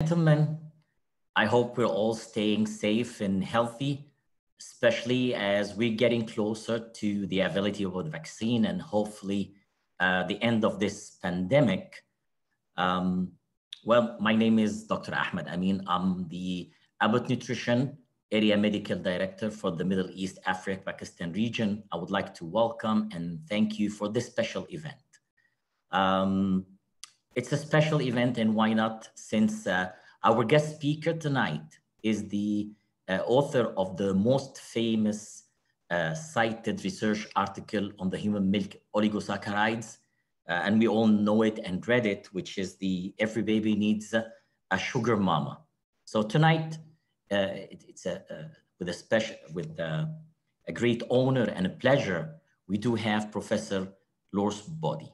Gentlemen, I hope we're all staying safe and healthy, especially as we're getting closer to the availability of the vaccine and hopefully the end of this pandemic. Well, my name is Dr. Ahmed Amin. I'm the Abbott Nutrition Area Medical Director for the Middle East, Africa, Pakistan region. I would like to welcome and thank you for this special event. It's a special event, and why not? Since our guest speaker tonight is the author of the most famous cited research article on the human milk oligosaccharides, and we all know it and read it, which is the Every Baby Needs a Sugar Mama. So tonight, it's with a great honor and a pleasure, we do have Professor Lars Bode.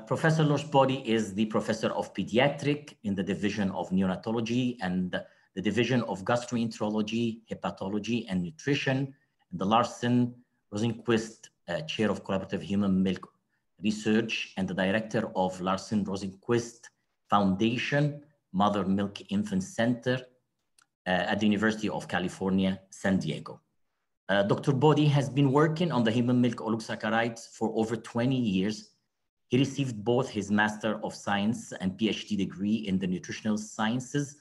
Professor Lars Bode is the professor of Pediatric in the division of Neonatology and the division of Gastroenterology, Hepatology, and Nutrition, and the Larsen Rosenquist Chair of Collaborative Human Milk Research and the director of Larsen Rosenquist Foundation, Mother Milk Infant Center at the University of California, San Diego. Dr. Bode has been working on the human milk oligosaccharides for over 20 years. He received both his Master of Science and PhD degree in the nutritional sciences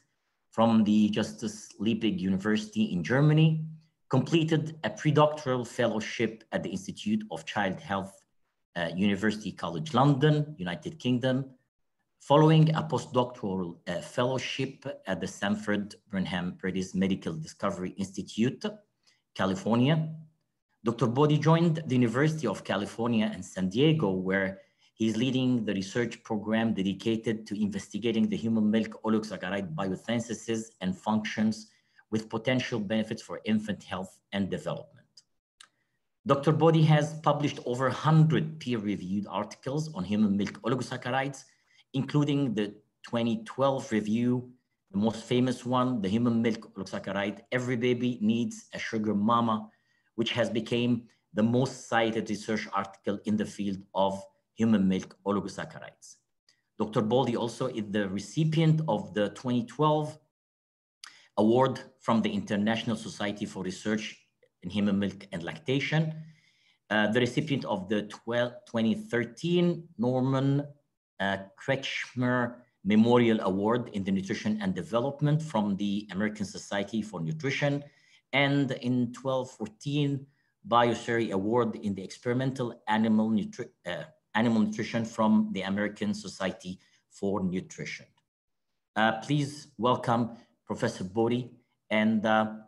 from the Justus Liebig University in Germany, completed a predoctoral fellowship at the Institute of Child Health, University College London, United Kingdom, following a postdoctoral fellowship at the Sanford Burnham Purdue Medical Discovery Institute, California. Dr. Bode joined the University of California in San Diego, where he's leading the research program dedicated to investigating the human milk oligosaccharide biosynthesis and functions with potential benefits for infant health and development. Dr. Bode has published over 100 peer-reviewed articles on human milk oligosaccharides, including the 2012 review, the most famous one, the human milk oligosaccharide, Every Baby Needs a Sugar Mama, which has become the most cited research article in the field of human milk oligosaccharides. Dr. Bode also is the recipient of the 2012 award from the International Society for Research in Human Milk and Lactation, the recipient of the 2013 Norman Kretschmer Memorial Award in the Nutrition and Development from the American Society for Nutrition, and in 2014 Bioseri Award in the Experimental Animal Nutrition from the American Society for Nutrition. Please welcome Professor Bode, and a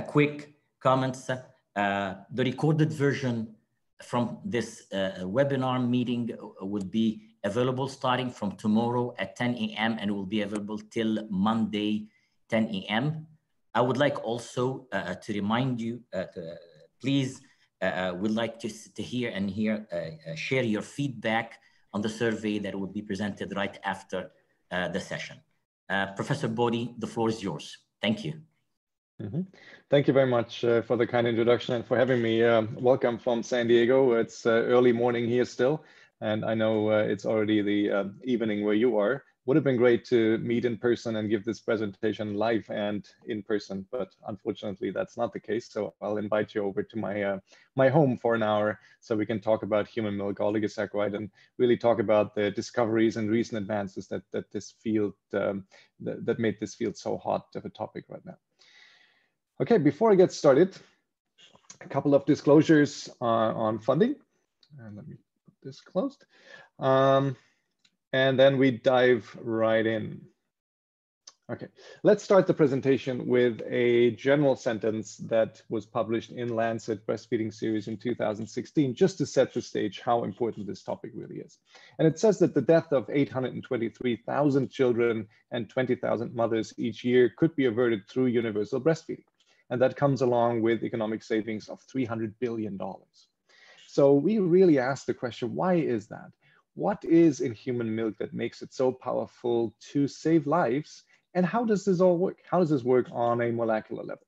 quick comments. The recorded version from this webinar meeting will be available starting from tomorrow at 10 a.m. and will be available till Monday, 10 a.m. I would like also to remind you, please, would like to hear and share your feedback on the survey that will be presented right after the session. Professor Bode, the floor is yours. Thank you. Thank you very much for the kind introduction and for having me. Welcome from San Diego. It's early morning here still, and I know it's already the evening where you are. Would have been great to meet in person and give this presentation live and in person, but unfortunately that's not the case. So I'll invite you over to my my home for an hour so we can talk about human milk oligosaccharide and really talk about the discoveries and recent advances that this field that made this field so hot of a topic right now. Okay, before I get started, a couple of disclosures on funding. And let me put this closed. And then we dive right in. Okay, let's start the presentation with a general sentence that was published in Lancet Breastfeeding Series in 2016, just to set the stage how important this topic really is. And it says that the death of 823,000 children and 20,000 mothers each year could be averted through universal breastfeeding. And that comes along with economic savings of $300 billion. So we really ask the question, why is that? What is in human milk that makes it so powerful to save lives? And how does this all work? How does this work on a molecular level?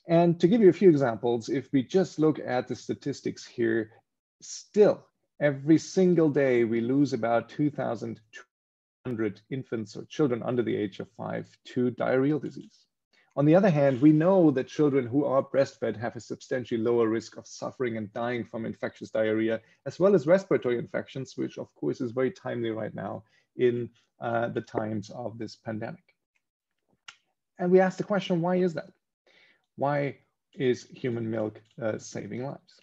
And to give you a few examples, if we just look at the statistics here, still every single day we lose about 2,000 infants or children under the age of 5 to diarrheal disease. On the other hand, we know that children who are breastfed have a substantially lower risk of suffering and dying from infectious diarrhea, as well as respiratory infections, which of course is very timely right now in the times of this pandemic. And we ask the question, why is that? Why is human milk saving lives?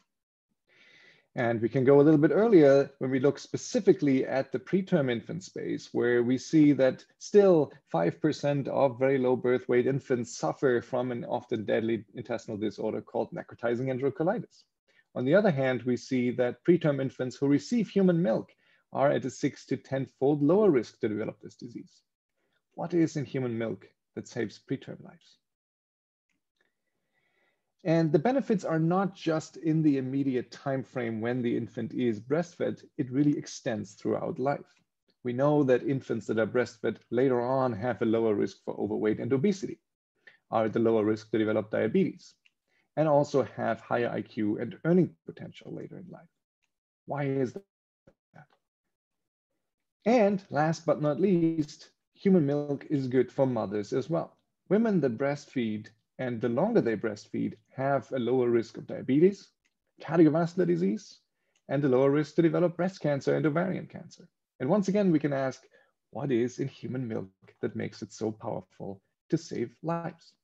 And we can go a little bit earlier when we look specifically at the preterm infant space, where we see that still 5% of very low birth weight infants suffer from an often deadly intestinal disorder called necrotizing enterocolitis. On the other hand, we see that preterm infants who receive human milk are at a 6 to 10-fold lower risk to develop this disease. What is in human milk that saves preterm lives? And the benefits are not just in the immediate time frame when the infant is breastfed, it really extends throughout life. We know that infants that are breastfed later on have a lower risk for overweight and obesity, are at a lower risk to develop diabetes, and also have higher IQ and earning potential later in life. Why is that? And last but not least, human milk is good for mothers as well. Women that breastfeed, and the longer they breastfeed, have a lower risk of diabetes, cardiovascular disease, and a lower risk to develop breast cancer and ovarian cancer. And once again, we can ask, what is in human milk that makes it so powerful to save lives?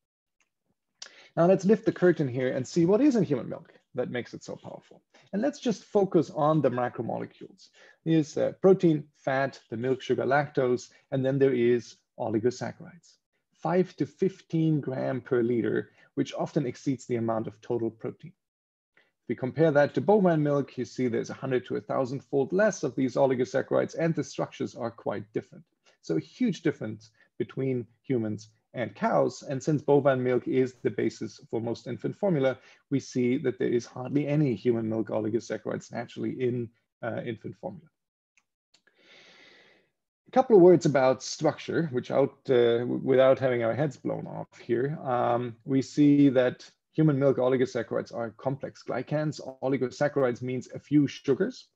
Now let's lift the curtain here and see what is in human milk that makes it so powerful. And let's just focus on the macromolecules. There's protein, fat, the milk, sugar, lactose, and then there is oligosaccharides. 5 to 15 grams per liter, which often exceeds the amount of total protein. If we compare that to bovine milk, you see there's 100 to 1,000-fold less of these oligosaccharides, and the structures are quite different. So a huge difference between humans and cows. And since bovine milk is the basis for most infant formula, we see that there is hardly any human milk oligosaccharides naturally in infant formula. A couple of words about structure, without having our heads blown off here. We see that human milk oligosaccharides are complex glycans. Oligosaccharides means a few sugars.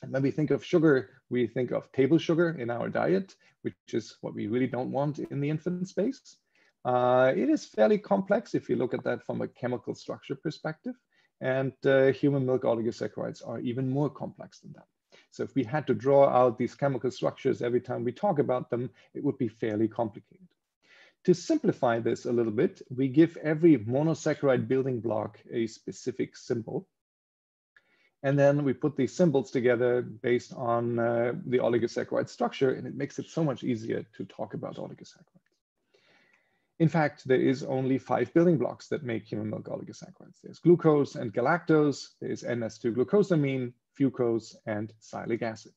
And when we think of sugar, we think of table sugar in our diet, which is what we really don't want in the infant space. It is fairly complex if you look at that from a chemical structure perspective. And human milk oligosaccharides are even more complex than that. So if we had to draw out these chemical structures every time we talk about them, it would be fairly complicated. To simplify this a little bit, we give every monosaccharide building block a specific symbol. And then we put these symbols together based on the oligosaccharide structure, and it makes it so much easier to talk about oligosaccharides. In fact, there is only 5 building blocks that make human milk oligosaccharides. There's glucose and galactose, there's NS2-glucosamine, fucose, and sialic acid.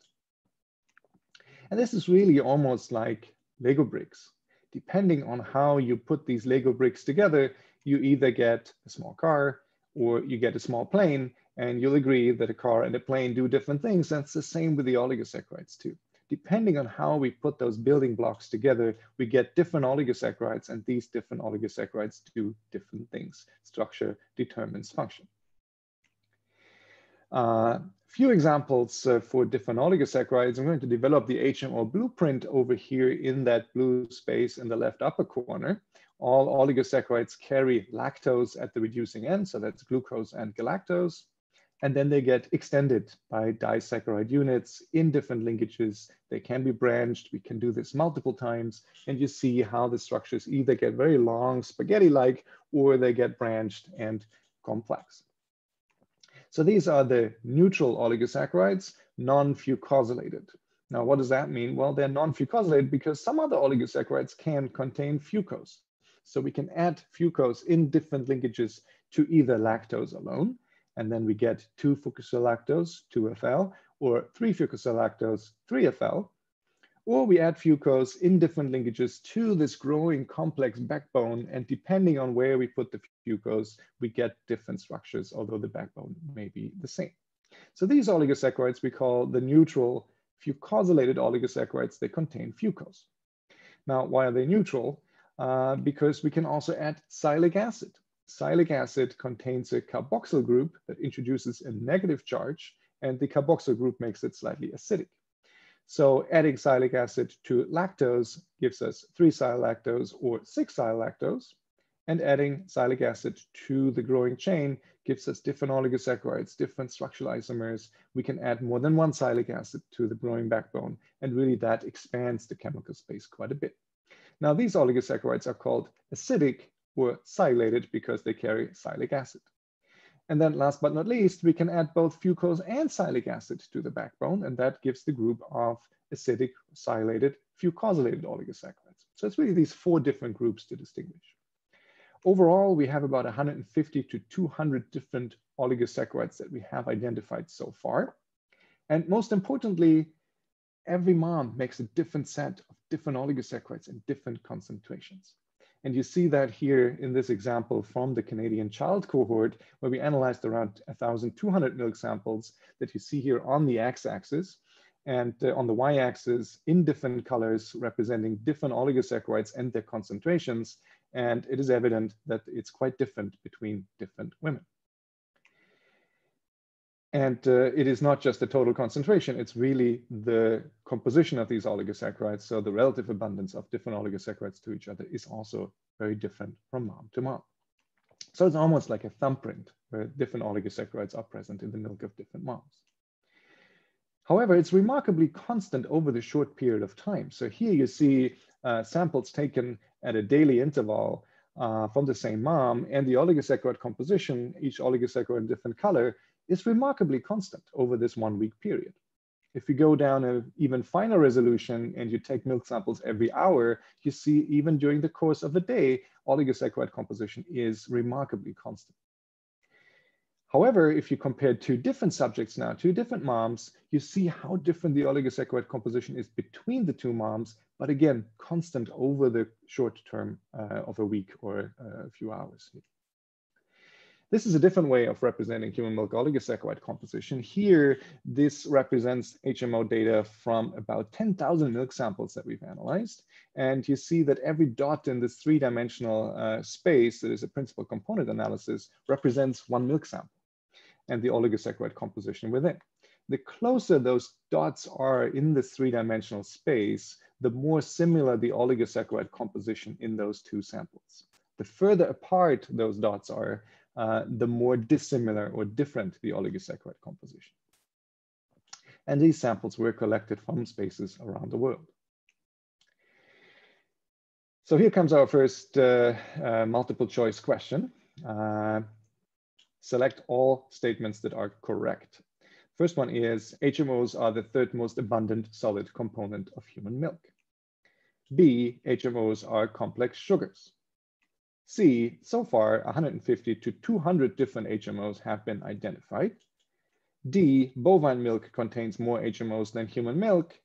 And this is really almost like Lego bricks. Depending on how you put these Lego bricks together, you either get a small car or you get a small plane, and you'll agree that a car and a plane do different things. That's the same with the oligosaccharides too. Depending on how we put those building blocks together, we get different oligosaccharides, and these different oligosaccharides do different things. Structure determines function. Few examples for different oligosaccharides. I'm going to develop the HMO blueprint over here in that blue space in the left upper corner. All oligosaccharides carry lactose at the reducing end, so that's glucose and galactose. And then they get extended by disaccharide units in different linkages. They can be branched. We can do this multiple times. And you see how the structures either get very long, spaghetti-like, or they get branched and complex. So these are the neutral oligosaccharides, non-fucosylated. Now, what does that mean? Well, they're non-fucosylated because some other oligosaccharides can contain fucose. So we can add fucose in different linkages to either lactose alone, and then we get 2-fucosylactose, 2-FL, or 3-fucosylactose, 3-FL, or we add fucose in different linkages to this growing complex backbone, and depending on where we put the fucose, we get different structures, although the backbone may be the same. So these oligosaccharides we call the neutral fucosylated oligosaccharides. They contain fucose. Now, why are they neutral? Because we can also add sialic acid. Sialic acid contains a carboxyl group that introduces a negative charge, and the carboxyl group makes it slightly acidic. So adding sialic acid to lactose gives us 3-sial-lactose or 6-sial-lactose. And adding sialic acid to the growing chain gives us different oligosaccharides, different structural isomers. We can add more than one sialic acid to the growing backbone, and really that expands the chemical space quite a bit. Now, these oligosaccharides are called acidic or sialated because they carry sialic acid. And then last but not least, we can add both fucose and sialic acid to the backbone, and that gives the group of acidic, sialated, fucosylated oligosaccharides. So it's really these 4 different groups to distinguish. Overall, we have about 150 to 200 different oligosaccharides that we have identified so far. And most importantly, every mom makes a different set of different oligosaccharides in different concentrations. And you see that here in this example from the Canadian child cohort, where we analyzed around 1,200 milk samples that you see here on the x-axis, and on the y-axis in different colors representing different oligosaccharides and their concentrations. And it is evident that it's quite different between different women. And it is not just the total concentration, it's really the composition of these oligosaccharides. So the relative abundance of different oligosaccharides to each other is also very different from mom to mom. So it's almost like a thumbprint where different oligosaccharides are present in the milk of different moms. However, it's remarkably constant over the short period of time. So here you see samples taken at a daily interval from the same mom, and the oligosaccharide composition, each oligosaccharide in different color, is remarkably constant over this 1-week period. If you go down an even finer resolution and you take milk samples every hour, you see even during the course of a day, oligosaccharide composition is remarkably constant. However, if you compare 2 different subjects now, 2 different moms, you see how different the oligosaccharide composition is between the 2 moms, but again, constant over the short term of a week or a few hours. This is a different way of representing human milk oligosaccharide composition. Here, this represents HMO data from about 10,000 milk samples that we've analyzed. And you see that every dot in this 3-dimensional space, that is a principal component analysis, represents 1 milk sample and the oligosaccharide composition within. The closer those dots are in this 3-dimensional space, the more similar the oligosaccharide composition in those 2 samples. The further apart those dots are, the more dissimilar or different the oligosaccharide composition. And these samples were collected from spaces around the world. So here comes our first multiple choice question. Select all statements that are correct. First one is, HMOs are the 3rd most abundant solid component of human milk. B, HMOs are complex sugars. C, so far 150 to 200 different HMOs have been identified. D, bovine milk contains more HMOs than human milk.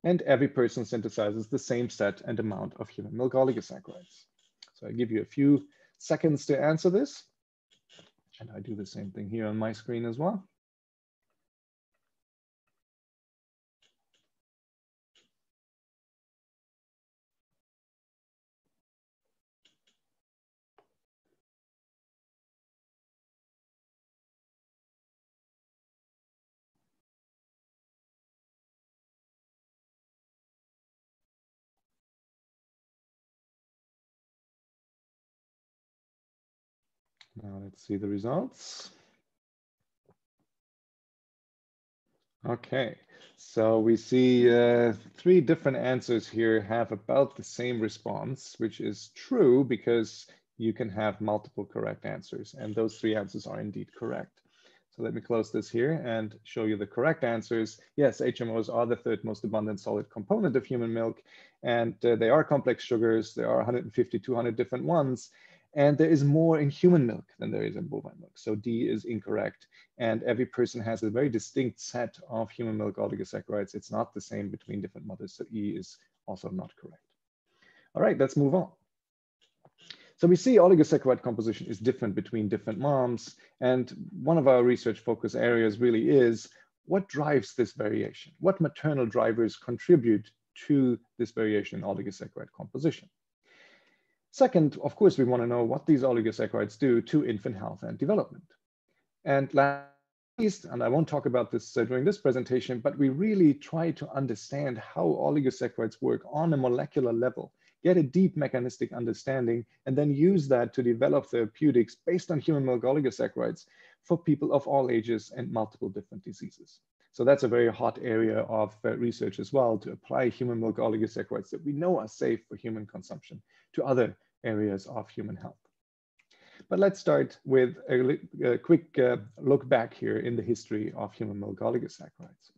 And every person synthesizes the same set and amount of human milk oligosaccharides. So I give you a few seconds to answer this. And I do the same thing here on my screen as well. Now let's see the results. Okay, so we see 3 different answers here have about the same response, which is true because you can have multiple correct answers, and those 3 answers are indeed correct. So let me close this here and show you the correct answers. Yes, HMOs are the 3rd most abundant solid component of human milk, and they are complex sugars. There are 150, 200 different ones. And there is more in human milk than there is in bovine milk. So D is incorrect. And every person has a very distinct set of human milk oligosaccharides. It's not the same between different mothers. So E is also not correct. All right, let's move on. So we see oligosaccharide composition is different between different moms. And one of our research focus areas really is what drives this variation? What maternal drivers contribute to this variation in oligosaccharide composition? Second, of course, we want to know what these oligosaccharides do to infant health and development. And last least, and I won't talk about this during this presentation, but we really try to understand how oligosaccharides work on a molecular level, get a deep mechanistic understanding, and then use that to develop therapeutics based on human milk oligosaccharides for people of all ages and multiple different diseases. So that's a very hot area of research as well, to apply human milk oligosaccharides that we know are safe for human consumption to other areas of human health. But let's start with a quick look back here in the history of human milk oligosaccharides.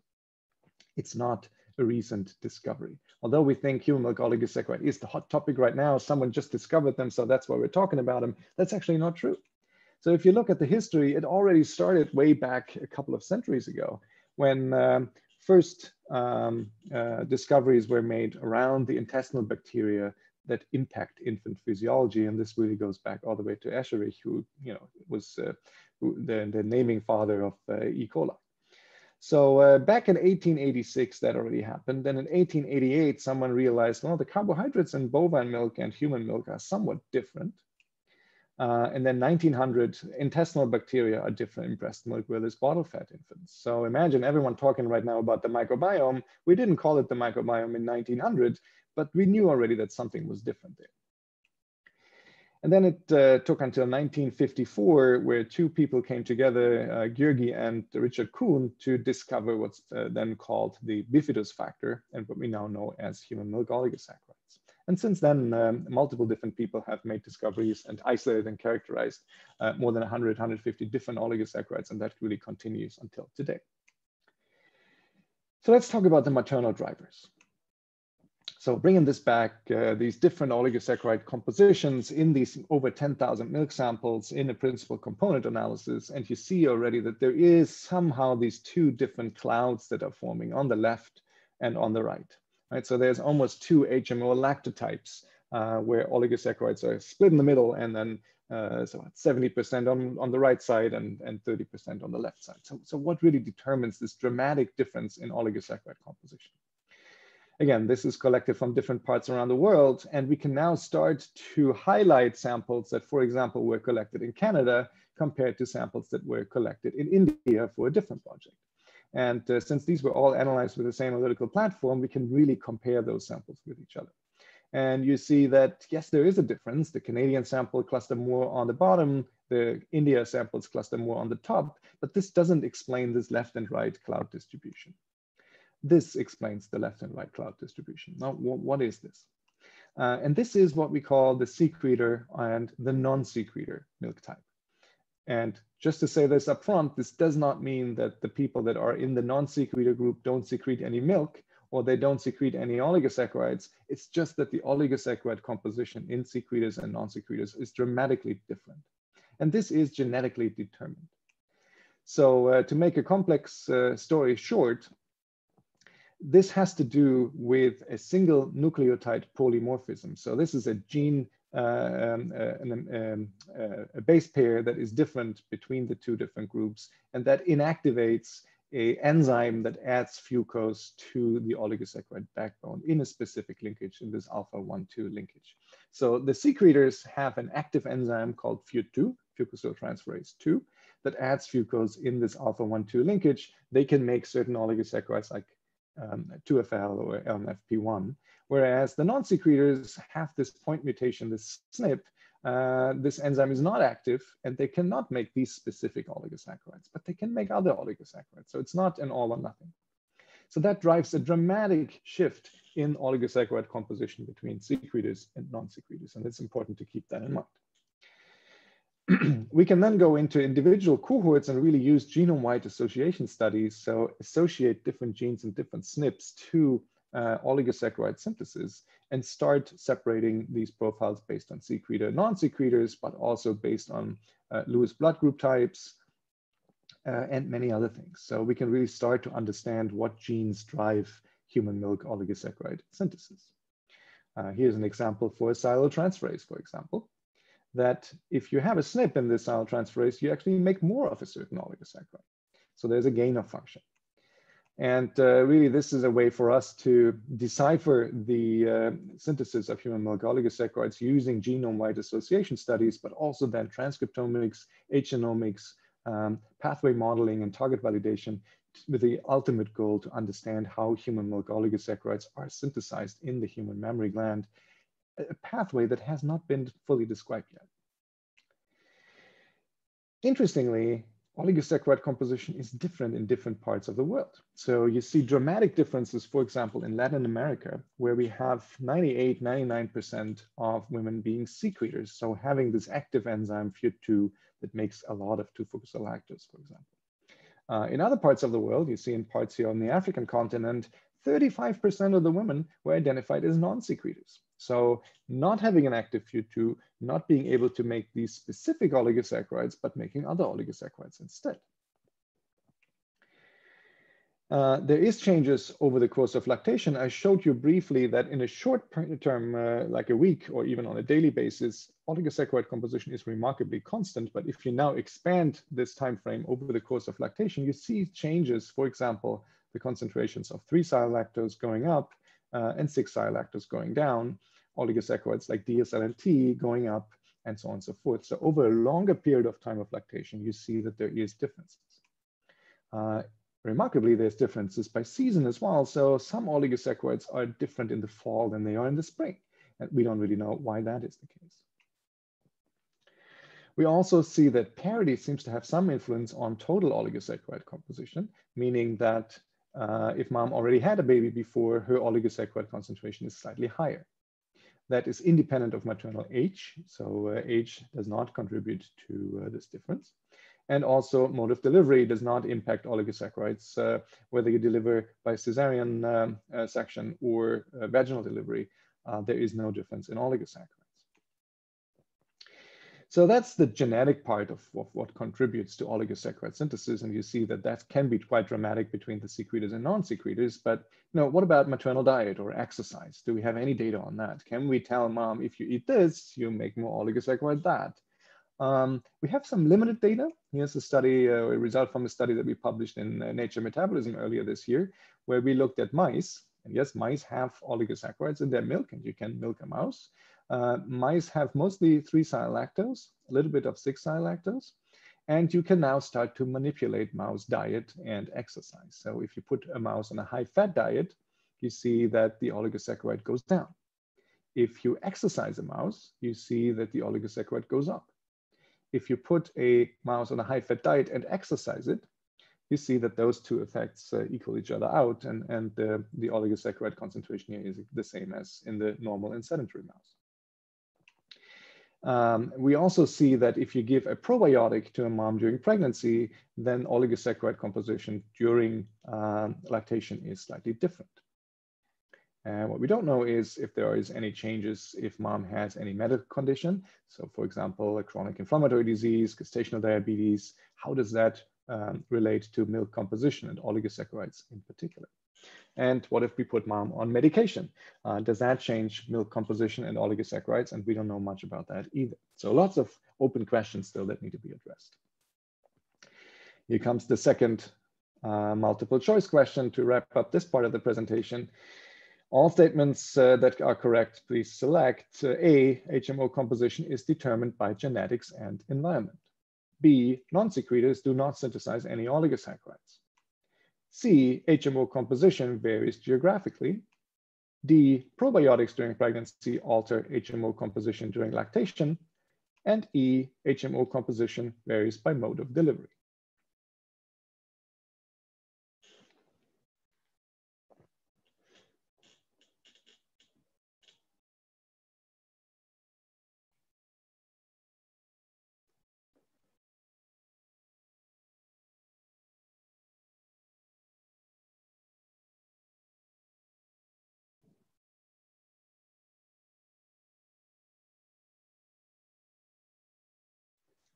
It's not a recent discovery. Although we think human milk oligosaccharide is the hot topic right now, someone just discovered them, so that's why we're talking about them. That's actually not true. So if you look at the history, it already started way back a couple of centuries ago, when first discoveries were made around the intestinal bacteria that impact infant physiology. And this really goes back all the way to Escherich, who was the naming father of E. coli. So back in 1886, that already happened. Then in 1888, someone realized, well, the carbohydrates in bovine milk and human milk are somewhat different. And then 1900, intestinal bacteria are different in breast milk, whereas bottle fed infants. So imagine everyone talking right now about the microbiome. We didn't call it the microbiome in 1900, but we knew already that something was different there. And then it took until 1954, where two people came together, Georgi and Richard Kuhn, to discover what's then called the bifidus factor, and what we now know as human milk oligosaccharides. And since then, multiple different people have made discoveries and isolated and characterized more than 100, 150 different oligosaccharides, and that really continues until today. So let's talk about the maternal drivers. So bringing this back, these different oligosaccharide compositions in these over 10,000 milk samples in a principal component analysis, and you see already that there is somehow these two different clouds that are forming on the left and on the right. Right, so there's almost two HMO lactotypes where oligosaccharides are split in the middle, and then so 70% on the right side and 30% on the left side. So what really determines this dramatic difference in oligosaccharide composition? Again, this is collected from different parts around the world, and we can now start to highlight samples that, for example, were collected in Canada compared to samples that were collected in India for a different project. And since these were all analyzed with the same analytical platform, we can really compare those samples with each other. And you see that, yes, there is a difference. The Canadian sample cluster more on the bottom, the India samples cluster more on the top, but this doesn't explain this left and right cloud distribution. This explains the left and right cloud distribution. Now, what is this? And this is what we call the secretor and the non-secretor milk type. And just to say this up front, this does not mean that the people that are in the non-secretor group don't secrete any milk, or they don't secrete any oligosaccharides. It's just that the oligosaccharide composition in secretors and non-secretors is dramatically different. And this is genetically determined. So to make a complex story short, this has to do with a single nucleotide polymorphism. So this is a gene, a base pair that is different between the two different groups, and that inactivates an enzyme that adds fucose to the oligosaccharide backbone in a specific linkage, in this alpha-1,2 linkage. So the secretors have an active enzyme called FUT2, fucosyltransferase 2, that adds fucose in this alpha-1,2 linkage. They can make certain oligosaccharides like 2FL or LNFP1, whereas the non-secretors have this point mutation, this SNP. This enzyme is not active, and they cannot make these specific oligosaccharides, but they can make other oligosaccharides. So it's not an all or nothing. So that drives a dramatic shift in oligosaccharide composition between secretors and non-secretors, and it's important to keep that in mind. We can then go into individual cohorts and really use genome-wide association studies. So associate different genes and different SNPs to oligosaccharide synthesis and start separating these profiles based on secretor, non-secretors, but also based on Lewis blood group types and many other things. So we can really start to understand what genes drive human milk oligosaccharide synthesis. Here's an example for sialotransferase, for example, that if you have a SNP in this sialotransferase, you actually make more of a certain oligosaccharide. So there's a gain of function. And really, this is a way for us to decipher the synthesis of human milk oligosaccharides using genome-wide association studies, but also then transcriptomics, genomics, pathway modeling and target validation with the ultimate goal to understand how human milk oligosaccharides are synthesized in the human mammary gland, a pathway that has not been fully described yet. Interestingly, oligosaccharide composition is different in different parts of the world. So you see dramatic differences, for example, in Latin America, where we have 98, 99% of women being secretors. So having this active enzyme FUT2 that makes a lot of 2-fucosyllactose, for example. In other parts of the world, you see in parts here on the African continent, 35% of the women were identified as non-secretors. So not having an active FUT2, not being able to make these specific oligosaccharides, but making other oligosaccharides instead. There is changes over the course of lactation. I showed you briefly that in a short term, like a week or even on a daily basis, oligosaccharide composition is remarkably constant. But if you now expand this time frame over the course of lactation, you see changes. For example, the concentrations of 3-sialactose going up and 6-sialactose going down, oligosaccharides like DSL and T going up, and so on and so forth. So over a longer period of time of lactation, you see that there is differences. Remarkably, there's differences by season as well. So some oligosaccharides are different in the fall than they are in the spring. And we don't really know why that is the case. We also see that parity seems to have some influence on total oligosaccharide composition, meaning that if mom already had a baby before, her oligosaccharide concentration is slightly higher. That is independent of maternal age. So age does not contribute to this difference. And also mode of delivery does not impact oligosaccharides, whether you deliver by cesarean section or vaginal delivery, there is no difference in oligosaccharides. So that's the genetic part of what contributes to oligosaccharide synthesis. And you see that that can be quite dramatic between the secretors and non-secretors. But what about maternal diet or exercise? Do we have any data on that? Can we tell mom, if you eat this, you make more oligosaccharides that? We have some limited data. Here's a study, a result from a study that we published in Nature Metabolism earlier this year, where we looked at mice. And yes, mice have oligosaccharides in their milk, and you can milk a mouse. Mice have mostly 3-sialactose, a little bit of 6-sialactose, and you can now start to manipulate mouse diet and exercise. So if you put a mouse on a high-fat diet, you see that the oligosaccharide goes down. If you exercise a mouse, you see that the oligosaccharide goes up. If you put a mouse on a high-fat diet and exercise it, you see that those two effects equal each other out, and the oligosaccharide concentration here is the same as in the normal and sedentary mouse. We also see that if you give a probiotic to a mom during pregnancy, then oligosaccharide composition during lactation is slightly different. And what we don't know is if there is any changes if mom has any medical condition. So for example, a chronic inflammatory disease, gestational diabetes, how does that relate to milk composition and oligosaccharides in particular? And what if we put mom on medication? Does that change milk composition and oligosaccharides? And we don't know much about that either. So lots of open questions still that need to be addressed. Here comes the second multiple choice question to wrap up this part of the presentation. All statements that are correct, please select. A, HMO composition is determined by genetics and environment. B, non-secretors do not synthesize any oligosaccharides. C, HMO composition varies geographically. D, probiotics during pregnancy alter HMO composition during lactation. And E, HMO composition varies by mode of delivery.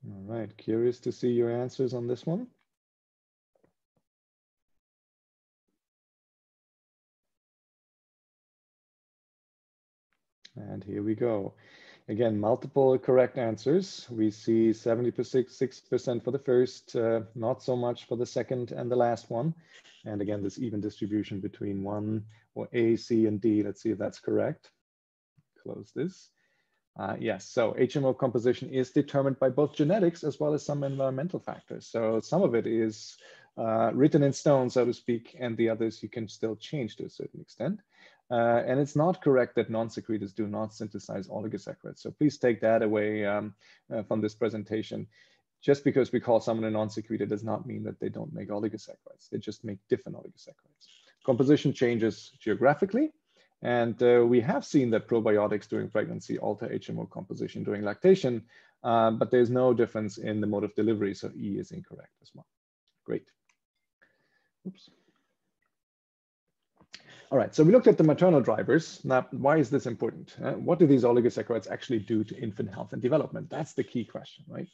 All right, curious to see your answers on this one. And here we go. Again, multiple correct answers. We see 76% for the first, not so much for the second and the last one. And again, this even distribution between one or A, C, and D. Let's see if that's correct. Close this. Yes, so HMO composition is determined by both genetics as well as some environmental factors. So some of it is written in stone, so to speak, and the others you can still change to a certain extent. And it's not correct that non-secretors do not synthesize oligosaccharides. So please take that away from this presentation. Just because we call someone a non-secretor does not mean that they don't make oligosaccharides. They just make different oligosaccharides. Composition changes geographically. And we have seen that probiotics during pregnancy alter HMO composition during lactation, but there's no difference in the mode of delivery, so E is incorrect as well. Great. Oops. All right, so we looked at the maternal drivers. Now, why is this important? What do these oligosaccharides actually do to infant health and development? That's the key question, right?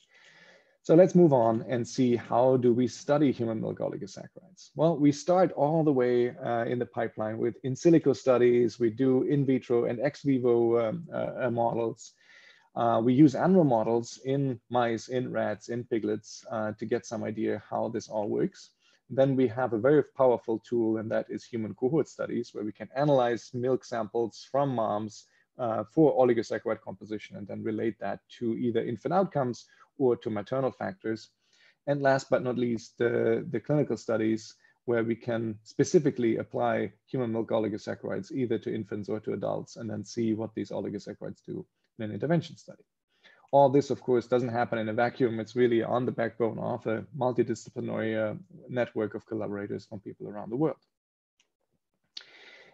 So let's move on and see, how do we study human milk oligosaccharides? Well, we start all the way in the pipeline with in silico studies. We do in vitro and ex vivo models. We use animal models in mice, in rats, in piglets to get some idea how this all works. Then we have a very powerful tool, and that is human cohort studies, where we can analyze milk samples from moms for oligosaccharide composition and then relate that to either infant outcomes or to maternal factors. And last but not least, the clinical studies, where we can specifically apply human milk oligosaccharides either to infants or to adults, and then see what these oligosaccharides do in an intervention study. All this, of course, doesn't happen in a vacuum. It's really on the backbone of a multidisciplinary network of collaborators from people around the world.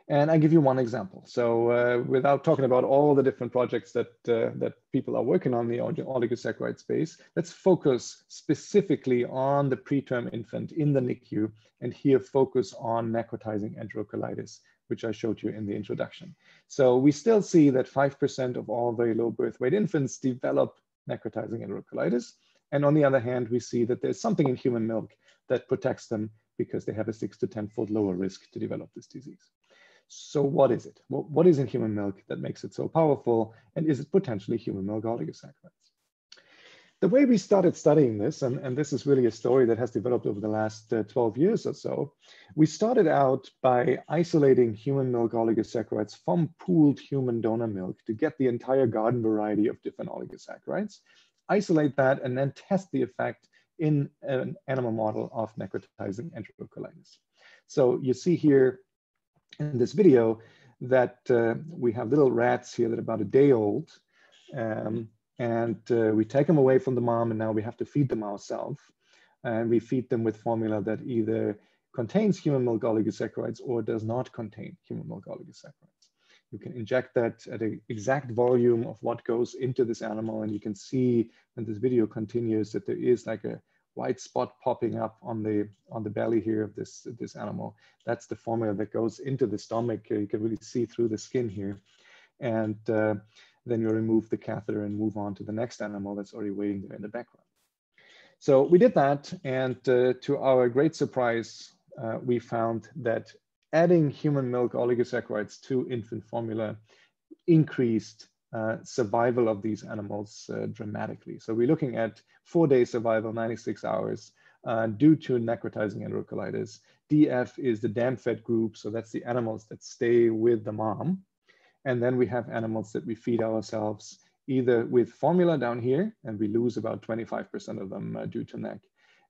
And I give you one example. So without talking about all the different projects that, that people are working on the oligosaccharide space, let's focus specifically on the preterm infant in the NICU, and here focus on necrotizing enterocolitis, which I showed you in the introduction. So we still see that 5% of all very low birth weight infants develop necrotizing enterocolitis. And on the other hand, we see that there's something in human milk that protects them because they have a 6 to 10-fold lower risk to develop this disease. So what is it? What is in human milk that makes it so powerful? And is it potentially human milk oligosaccharides? The way we started studying this, and this is really a story that has developed over the last 12 years or so, we started out by isolating human milk oligosaccharides from pooled human donor milk to get the entire garden variety of different oligosaccharides, isolate that, and then test the effect in an animal model of necrotizing enterocolitis. So you see here in this video that we have little rats here that are about a day old, and we take them away from the mom, and now we have to feed them ourselves. And we feed them with formula that either contains human milk oligosaccharides or does not contain human milk oligosaccharides. You can inject that at an exact volume of what goes into this animal, and you can see when this video continues that there is like a white spot popping up on the belly here of this animal. That's the formula that goes into the stomach. You can really see through the skin here. And then you remove the catheter and move on to the next animal that's already waiting there in the background. So we did that, and to our great surprise, we found that adding human milk oligosaccharides to infant formula increased survival of these animals dramatically. So we're looking at 4-day survival, 96 hours, due to necrotizing enterocolitis. DF is the dam-fed group, so that's the animals that stay with the mom. And then we have animals that we feed ourselves either with formula down here, and we lose about 25% of them due to NEC.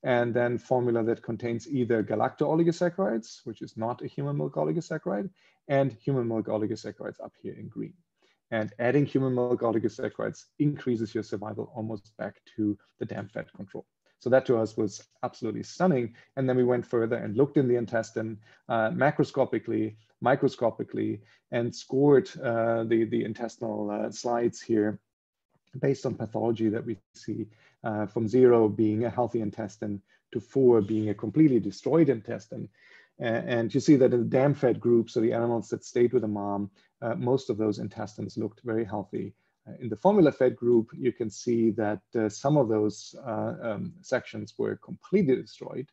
And then formula that contains either galacto-oligosaccharides, which is not a human milk oligosaccharide, and human milk oligosaccharides up here in green. And adding human milk oligosaccharides increases your survival almost back to the dam-fed control. So that to us was absolutely stunning. And then we went further and looked in the intestine macroscopically, microscopically, and scored the intestinal slides here based on pathology that we see from 0 being a healthy intestine to 4 being a completely destroyed intestine. And you see that in the dam-fed group, so the animals that stayed with the mom, most of those intestines looked very healthy. In the formula-fed group, you can see that some of those sections were completely destroyed.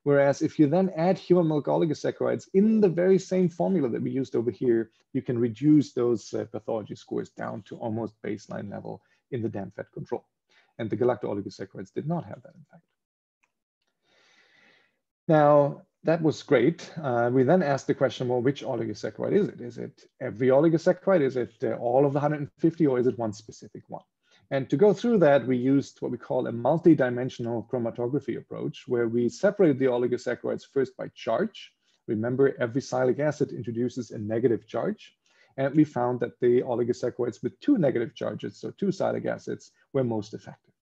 Whereas if you then add human milk oligosaccharides in the very same formula that we used over here, you can reduce those pathology scores down to almost baseline level in the dam-fed control. And the galacto-oligosaccharides did not have that impact. Now, that was great. We then asked the question, well, which oligosaccharide is it? Is it every oligosaccharide? Is it all of the 150, or is it one specific one? And to go through that, we used what we call a multi-dimensional chromatography approach, where we separated the oligosaccharides first by charge. Remember, every sialic acid introduces a negative charge. And we found that the oligosaccharides with 2 negative charges, so 2 sialic acids, were most effective.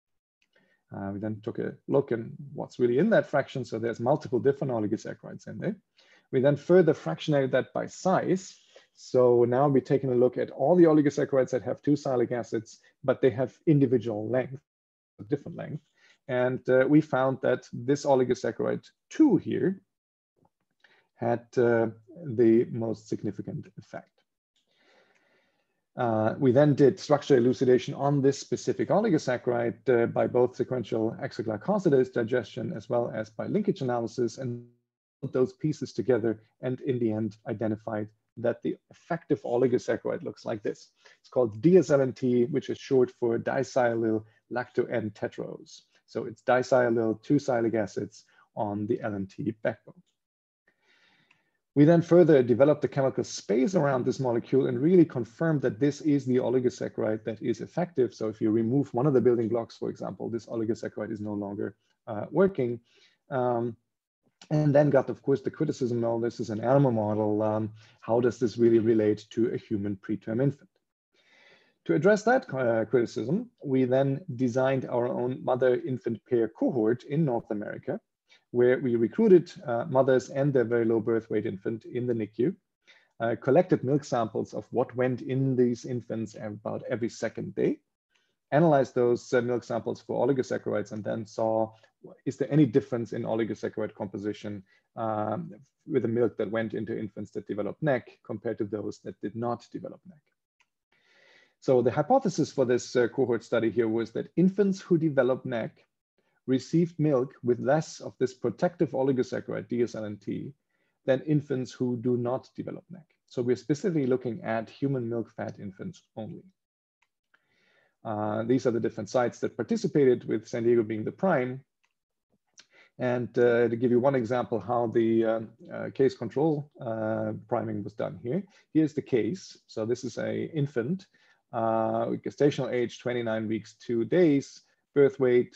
We then took a look at what's really in that fraction. So there's multiple different oligosaccharides in there. We then further fractionated that by size. So now we're taking a look at all the oligosaccharides that have 2 sialic acids, but they have individual length, different length. And we found that this oligosaccharide 2 here had the most significant effect. We then did structural elucidation on this specific oligosaccharide by both sequential exoglycosidase digestion as well as by linkage analysis, and put those pieces together, and in the end identified that the effective oligosaccharide looks like this. It's called DSLNT, which is short for disialyl lacto-N tetraose. So it's disialyl 2 sialic acids on the LNT backbone. We then further developed the chemical space around this molecule and really confirmed that this is the oligosaccharide that is effective. So if you remove one of the building blocks, for example, this oligosaccharide is no longer working. And then got, of course, the criticism, well, this is an animal model. How does this really relate to a human preterm infant? To address that criticism, we then designed our own mother-infant pair cohort in North America, where we recruited mothers and their very low birth weight infant in the NICU, collected milk samples of what went in these infants about every second day, analyzed those milk samples for oligosaccharides, and then saw, is there any difference in oligosaccharide composition with the milk that went into infants that developed NEC compared to those that did not develop NEC. So the hypothesis for this cohort study here was that infants who develop NEC received milk with less of this protective oligosaccharide DSLNT than infants who do not develop NEC. So we're specifically looking at human milk fat infants only. These are the different sites that participated, with San Diego being the prime. And to give you one example how the case control priming was done here, here's the case. So this is an infant, gestational age 29 weeks 2 days, birth weight,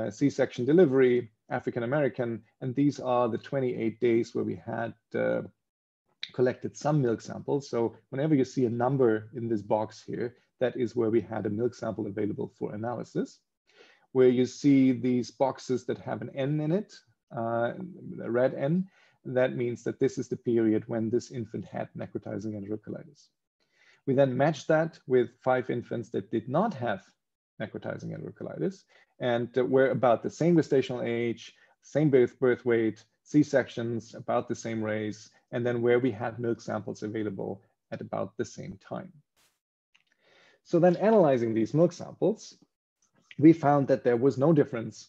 C-section delivery, African-American, and these are the 28 days where we had collected some milk samples. So whenever you see a number in this box here, that is where we had a milk sample available for analysis. Where you see these boxes that have an N in it, a red N, that means that this is the period when this infant had necrotizing enterocolitis. We then matched that with 5 infants that did not have necrotizing enterocolitis, and were about the same gestational age, same birth weight, C-sections, about the same race, and then where we had milk samples available at about the same time. So then analyzing these milk samples, we found that there was no difference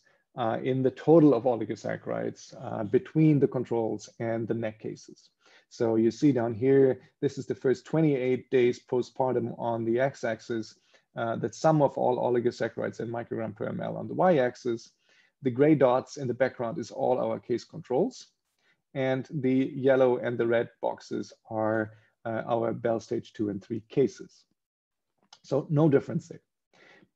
in the total of oligosaccharides between the controls and the NEC cases. So you see down here, this is the first 28 days postpartum on the x-axis, the sum of all oligosaccharides in microgram per ml on the y-axis. The gray dots in the background is all our case controls. And the yellow and the red boxes are our Bell stage 2 and 3 cases. So no difference there.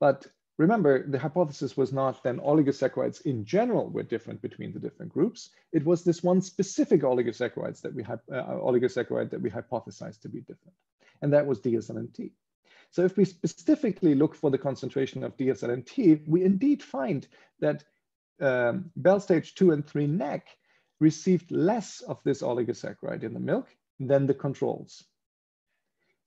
But remember, the hypothesis was not then oligosaccharides in general were different between the different groups. It was this one specific oligosaccharide that we hypothesized to be different. And that was DSLNT. So if we specifically look for the concentration of DSLNT, we indeed find that Bell stage 2 and 3 NEC received less of this oligosaccharide in the milk than the controls.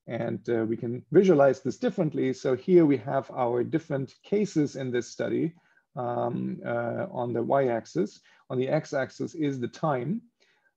And we can visualize this differently. So here we have our different cases in this study on the y-axis. On the x-axis is the time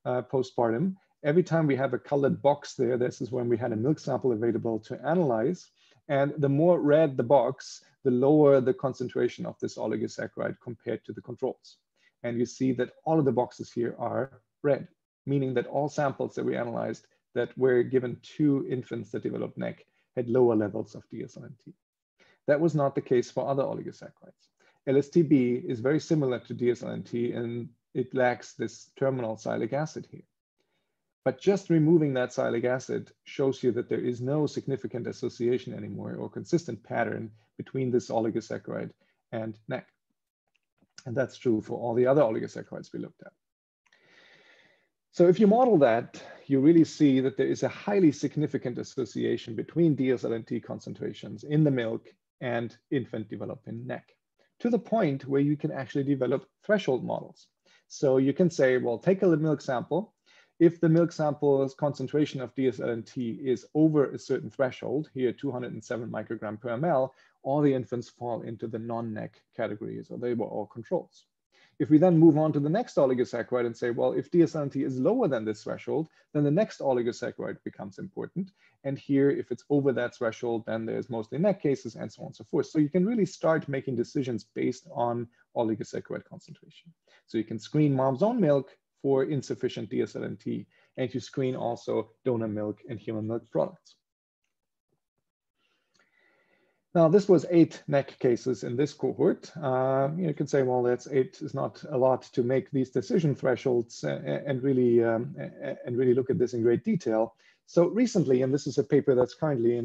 postpartum. Every time we have a colored box there, this is when we had a milk sample available to analyze. And the more red the box, the lower the concentration of this oligosaccharide compared to the controls. And you see that all of the boxes here are red, meaning that all samples that we analyzed that were given to infants that developed NEC had lower levels of DSLNT. That was not the case for other oligosaccharides. LSTB is very similar to DSLNT in it lacks this terminal sialic acid here. But just removing that sialic acid shows you that there is no significant association anymore or consistent pattern between this oligosaccharide and NEC. And that's true for all the other oligosaccharides we looked at. So if you model that, you really see that there is a highly significant association between DSLNT concentrations in the milk and infant developing NEC, to the point where you can actually develop threshold models. So you can say, well, take a milk sample. If the milk sample's concentration of DSLNT is over a certain threshold, here 207 microgram per ml, all the infants fall into the non-NEC category, so they were all controls. If we then move on to the next oligosaccharide and say, well, if DSLNT is lower than this threshold, then the next oligosaccharide becomes important. And here, if it's over that threshold, then there's mostly NEC cases and so on and so forth. So you can really start making decisions based on oligosaccharide concentration. So you can screen mom's own milk for insufficient DSLNT, and you screen also donor milk and human milk products. Now, this was 8 NEC cases in this cohort. You can say, well, that's 8 is not a lot to make these decision thresholds and really look at this in great detail. So recently, and this is a paper that's currently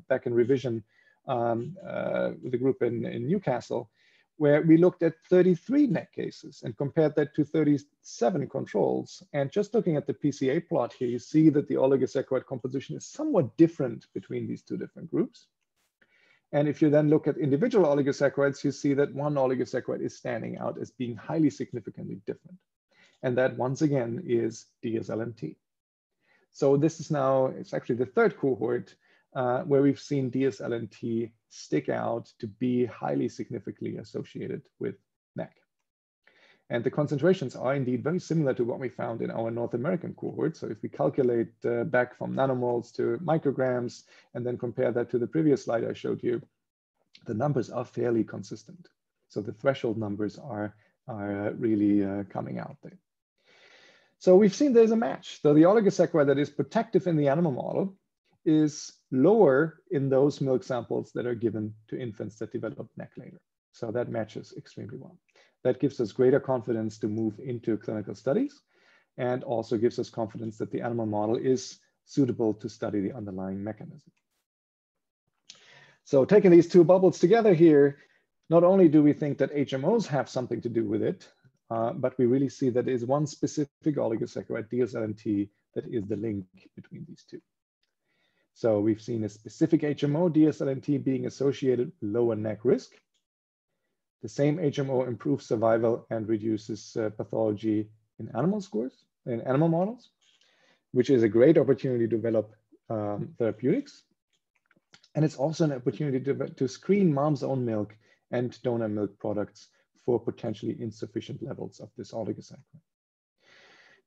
back in revision with a group in Newcastle, where we looked at 33 NEC cases and compared that to 37 controls. And just looking at the PCA plot here, you see that the oligosaccharide composition is somewhat different between these 2 different groups. And if you then look at individual oligosaccharides, you see that one oligosaccharide is standing out as being highly significantly different. And that, once again, is DSLNT. So this is now, it's actually the 3rd cohort where we've seen DSLNT stick out to be highly significantly associated with NEC. And the concentrations are indeed very similar to what we found in our North American cohort. So if we calculate back from nanomoles to micrograms and then compare that to the previous slide I showed you, the numbers are fairly consistent. So the threshold numbers are really coming out there. So we've seen there's a match. So the oligosaccharide that is protective in the animal model is lower in those milk samples that are given to infants that develop NEC later. So that matches extremely well. That gives us greater confidence to move into clinical studies and also gives us confidence that the animal model is suitable to study the underlying mechanism. So taking these 2 bubbles together here, not only do we think that HMOs have something to do with it, but we really see that there is one specific oligosaccharide, DSLNT, that is the link between these 2. So we've seen a specific HMO, DSLNT, being associated with lower NEC risk. The same HMO improves survival and reduces pathology in animal models, which is a great opportunity to develop therapeutics. And it's also an opportunity to screen mom's own milk and donor milk products for potentially insufficient levels of this oligosaccharide.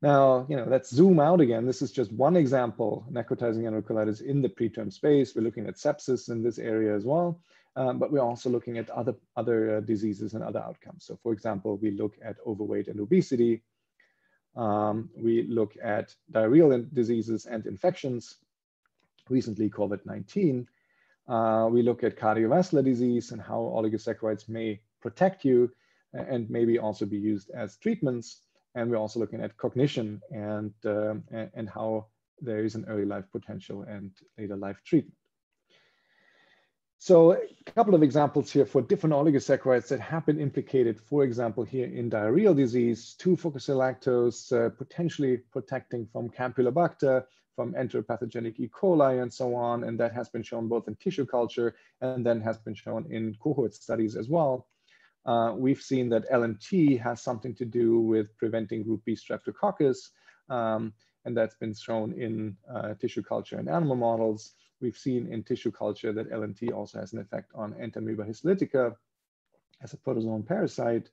Now, let's zoom out again. This is just one example, necrotizing enterocolitis in the preterm space. We're looking at sepsis in this area as well. But we're also looking at other diseases and other outcomes. So for example, we look at overweight and obesity. We look at diarrheal diseases and infections, recently COVID-19. We look at cardiovascular disease and how oligosaccharides may protect you and maybe also be used as treatments. And we're also looking at cognition and how there is an early life potential and later life treatment. So a couple of examples here for different oligosaccharides that have been implicated, for example, here in diarrheal disease, 2-fucosylactose, potentially protecting from Campylobacter, from enteropathogenic E. coli, and so on. And that has been shown both in tissue culture and then has been shown in cohort studies as well. We've seen that LNT has something to do with preventing group B streptococcus, and that's been shown in tissue culture and animal models. We've seen in tissue culture that LNT also has an effect on Entamoeba histolytica as a protozoan parasite.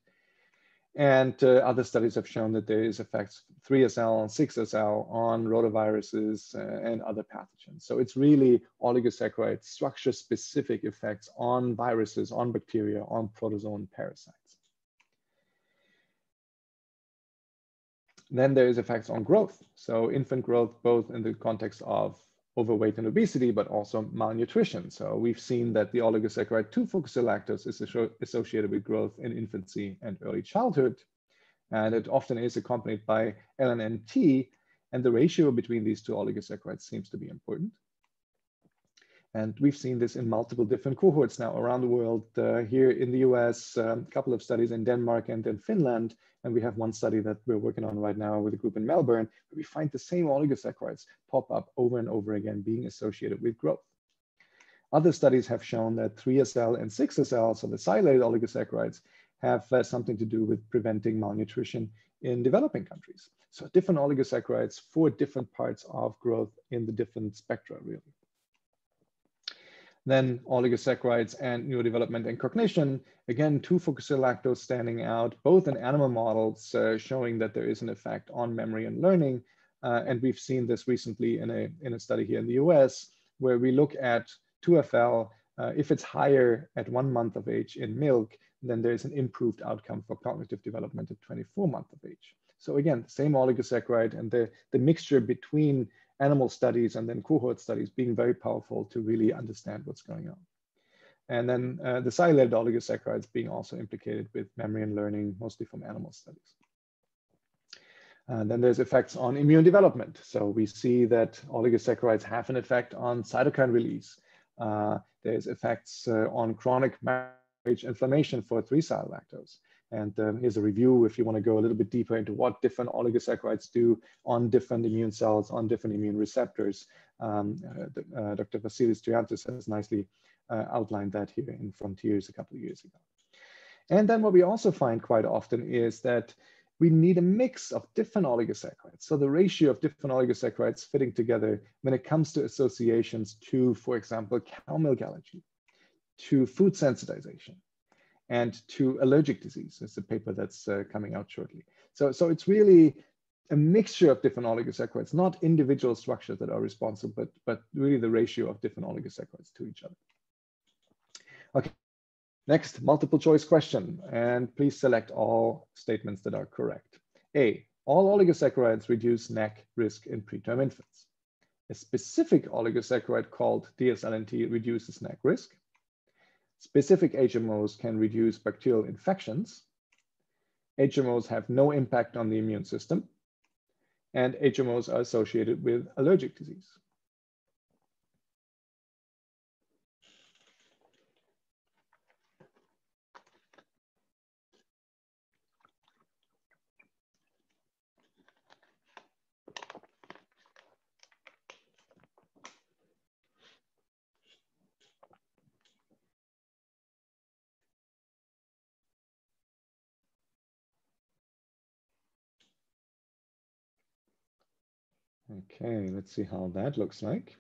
And other studies have shown that there is effects 3SL and 6SL on rotaviruses and other pathogens. So it's really oligosaccharide structure-specific effects on viruses, on bacteria, on protozoan parasites. Then there is effects on growth. So infant growth, both in the context of overweight and obesity, but also malnutrition. So we've seen that the oligosaccharide 2-fucosylactose is associated with growth in infancy and early childhood. And it often is accompanied by ln and T, and the ratio between these two oligosaccharides seems to be important. And we've seen this in multiple different cohorts now around the world. Here in the US, a couple of studies in Denmark and in Finland, and we have one study that we're working on right now with a group in Melbourne, where we find the same oligosaccharides pop up over and over again being associated with growth. Other studies have shown that 3SL and 6SL, so the sialylated oligosaccharides, have something to do with preventing malnutrition in developing countries. So different oligosaccharides for different parts of growth in the different spectra, really. Then oligosaccharides and neurodevelopment and cognition. Again, 2-fucosyllactose standing out, both in animal models showing that there is an effect on memory and learning. And we've seen this recently in a study here in the US, where we look at 2FL. If it's higher at 1 month of age in milk, then there's an improved outcome for cognitive development at 24 months of age. So again, same oligosaccharide, and the mixture between animal studies and then cohort studies being very powerful to really understand what's going on. And then the sialylated oligosaccharides being also implicated with memory and learning, mostly from animal studies. And then there's effects on immune development. So we see that oligosaccharides have an effect on cytokine release. There's effects on chronic macrophage inflammation for 3-sialylactose. And here's a review if you want to go a little bit deeper into what different oligosaccharides do on different immune cells, on different immune receptors. Dr. Vasilis Triantis has nicely outlined that here in Frontiers a couple of years ago. And then what we also find quite often is that we need a mix of different oligosaccharides. So the ratio of different oligosaccharides fitting together when it comes to associations to, for example, cow milk allergy, to food sensitization, and to allergic disease. It's a paper that's coming out shortly. So it's really a mixture of different oligosaccharides, not individual structures that are responsible, but really the ratio of different oligosaccharides to each other. Okay, next, multiple choice question, and please select all statements that are correct. A, all oligosaccharides reduce NAC risk in preterm infants. A specific oligosaccharide called DSLNT reduces NAC risk. Specific HMOs can reduce bacterial infections. HMOs have no impact on the immune system. And HMOs are associated with allergic disease. Okay, let's see how that looks like.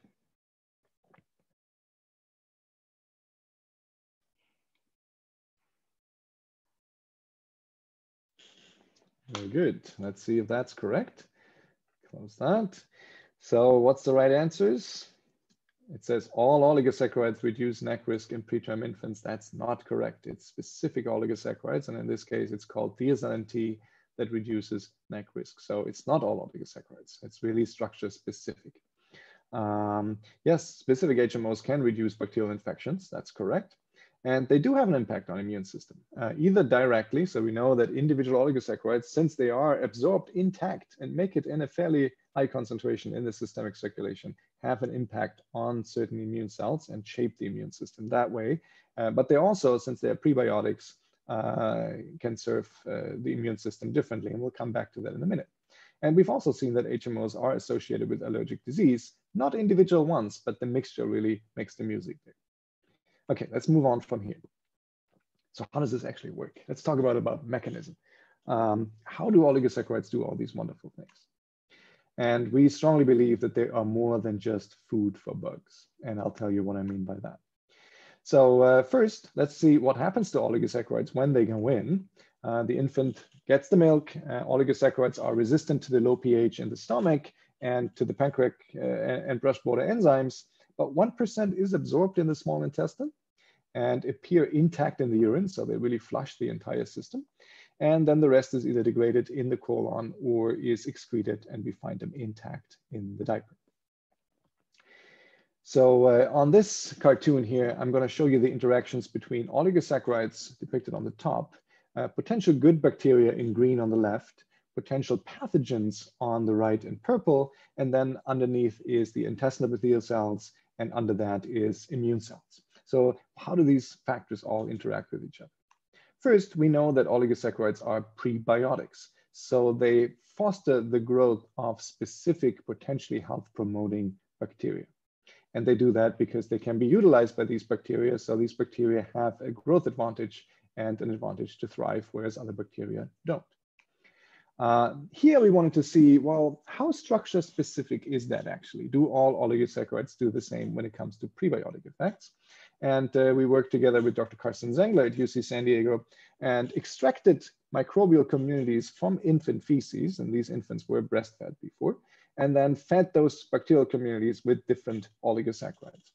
Very good. Let's see if that's correct. Close that. So what's the right answers? It says all oligosaccharides reduce NAC risk in preterm infants. That's not correct. It's specific oligosaccharides, and in this case, it's called DSLNT that reduces NAC risk. So it's not all oligosaccharides. It's really structure specific. Yes, specific HMOs can reduce bacterial infections. That's correct. And they do have an impact on immune system, either directly. So we know that individual oligosaccharides, since they are absorbed intact and make it in a fairly high concentration in the systemic circulation, have an impact on certain immune cells and shape the immune system that way. But they also, since they are prebiotics, can serve the immune system differently. And we'll come back to that in a minute. And we've also seen that HMOs are associated with allergic disease, not individual ones, but the mixture really makes the music there. Okay, let's move on from here. So how does this actually work? Let's talk about mechanism. How do oligosaccharides do all these wonderful things? And we strongly believe that they are more than just food for bugs. And I'll tell you what I mean by that. So first, let's see what happens to oligosaccharides when they go in. The infant gets the milk. Oligosaccharides are resistant to the low pH in the stomach and to the pancreatic and brush border enzymes. But 1% is absorbed in the small intestine and appear intact in the urine. So they really flush the entire system. And then the rest is either degraded in the colon or is excreted, and we find them intact in the diaper. So on this cartoon here, I'm going to show you the interactions between oligosaccharides depicted on the top potential good bacteria in green on the left, potential pathogens on the right in purple, and then underneath is the intestinal epithelial cells, and under that is immune cells. So how do these factors all interact with each other? First, we know that oligosaccharides are prebiotics. So they foster the growth of specific potentially health-promoting bacteria. And they do that because they can be utilized by these bacteria. So these bacteria have a growth advantage and an advantage to thrive, whereas other bacteria don't. Here we wanted to see, well, how structure specific is that actually? Do all oligosaccharides do the same when it comes to prebiotic effects? And we worked together with Dr. Carsten Zengler at UC San Diego and extracted microbial communities from infant feces, and these infants were breastfed before, and then fed those bacterial communities with different oligosaccharides.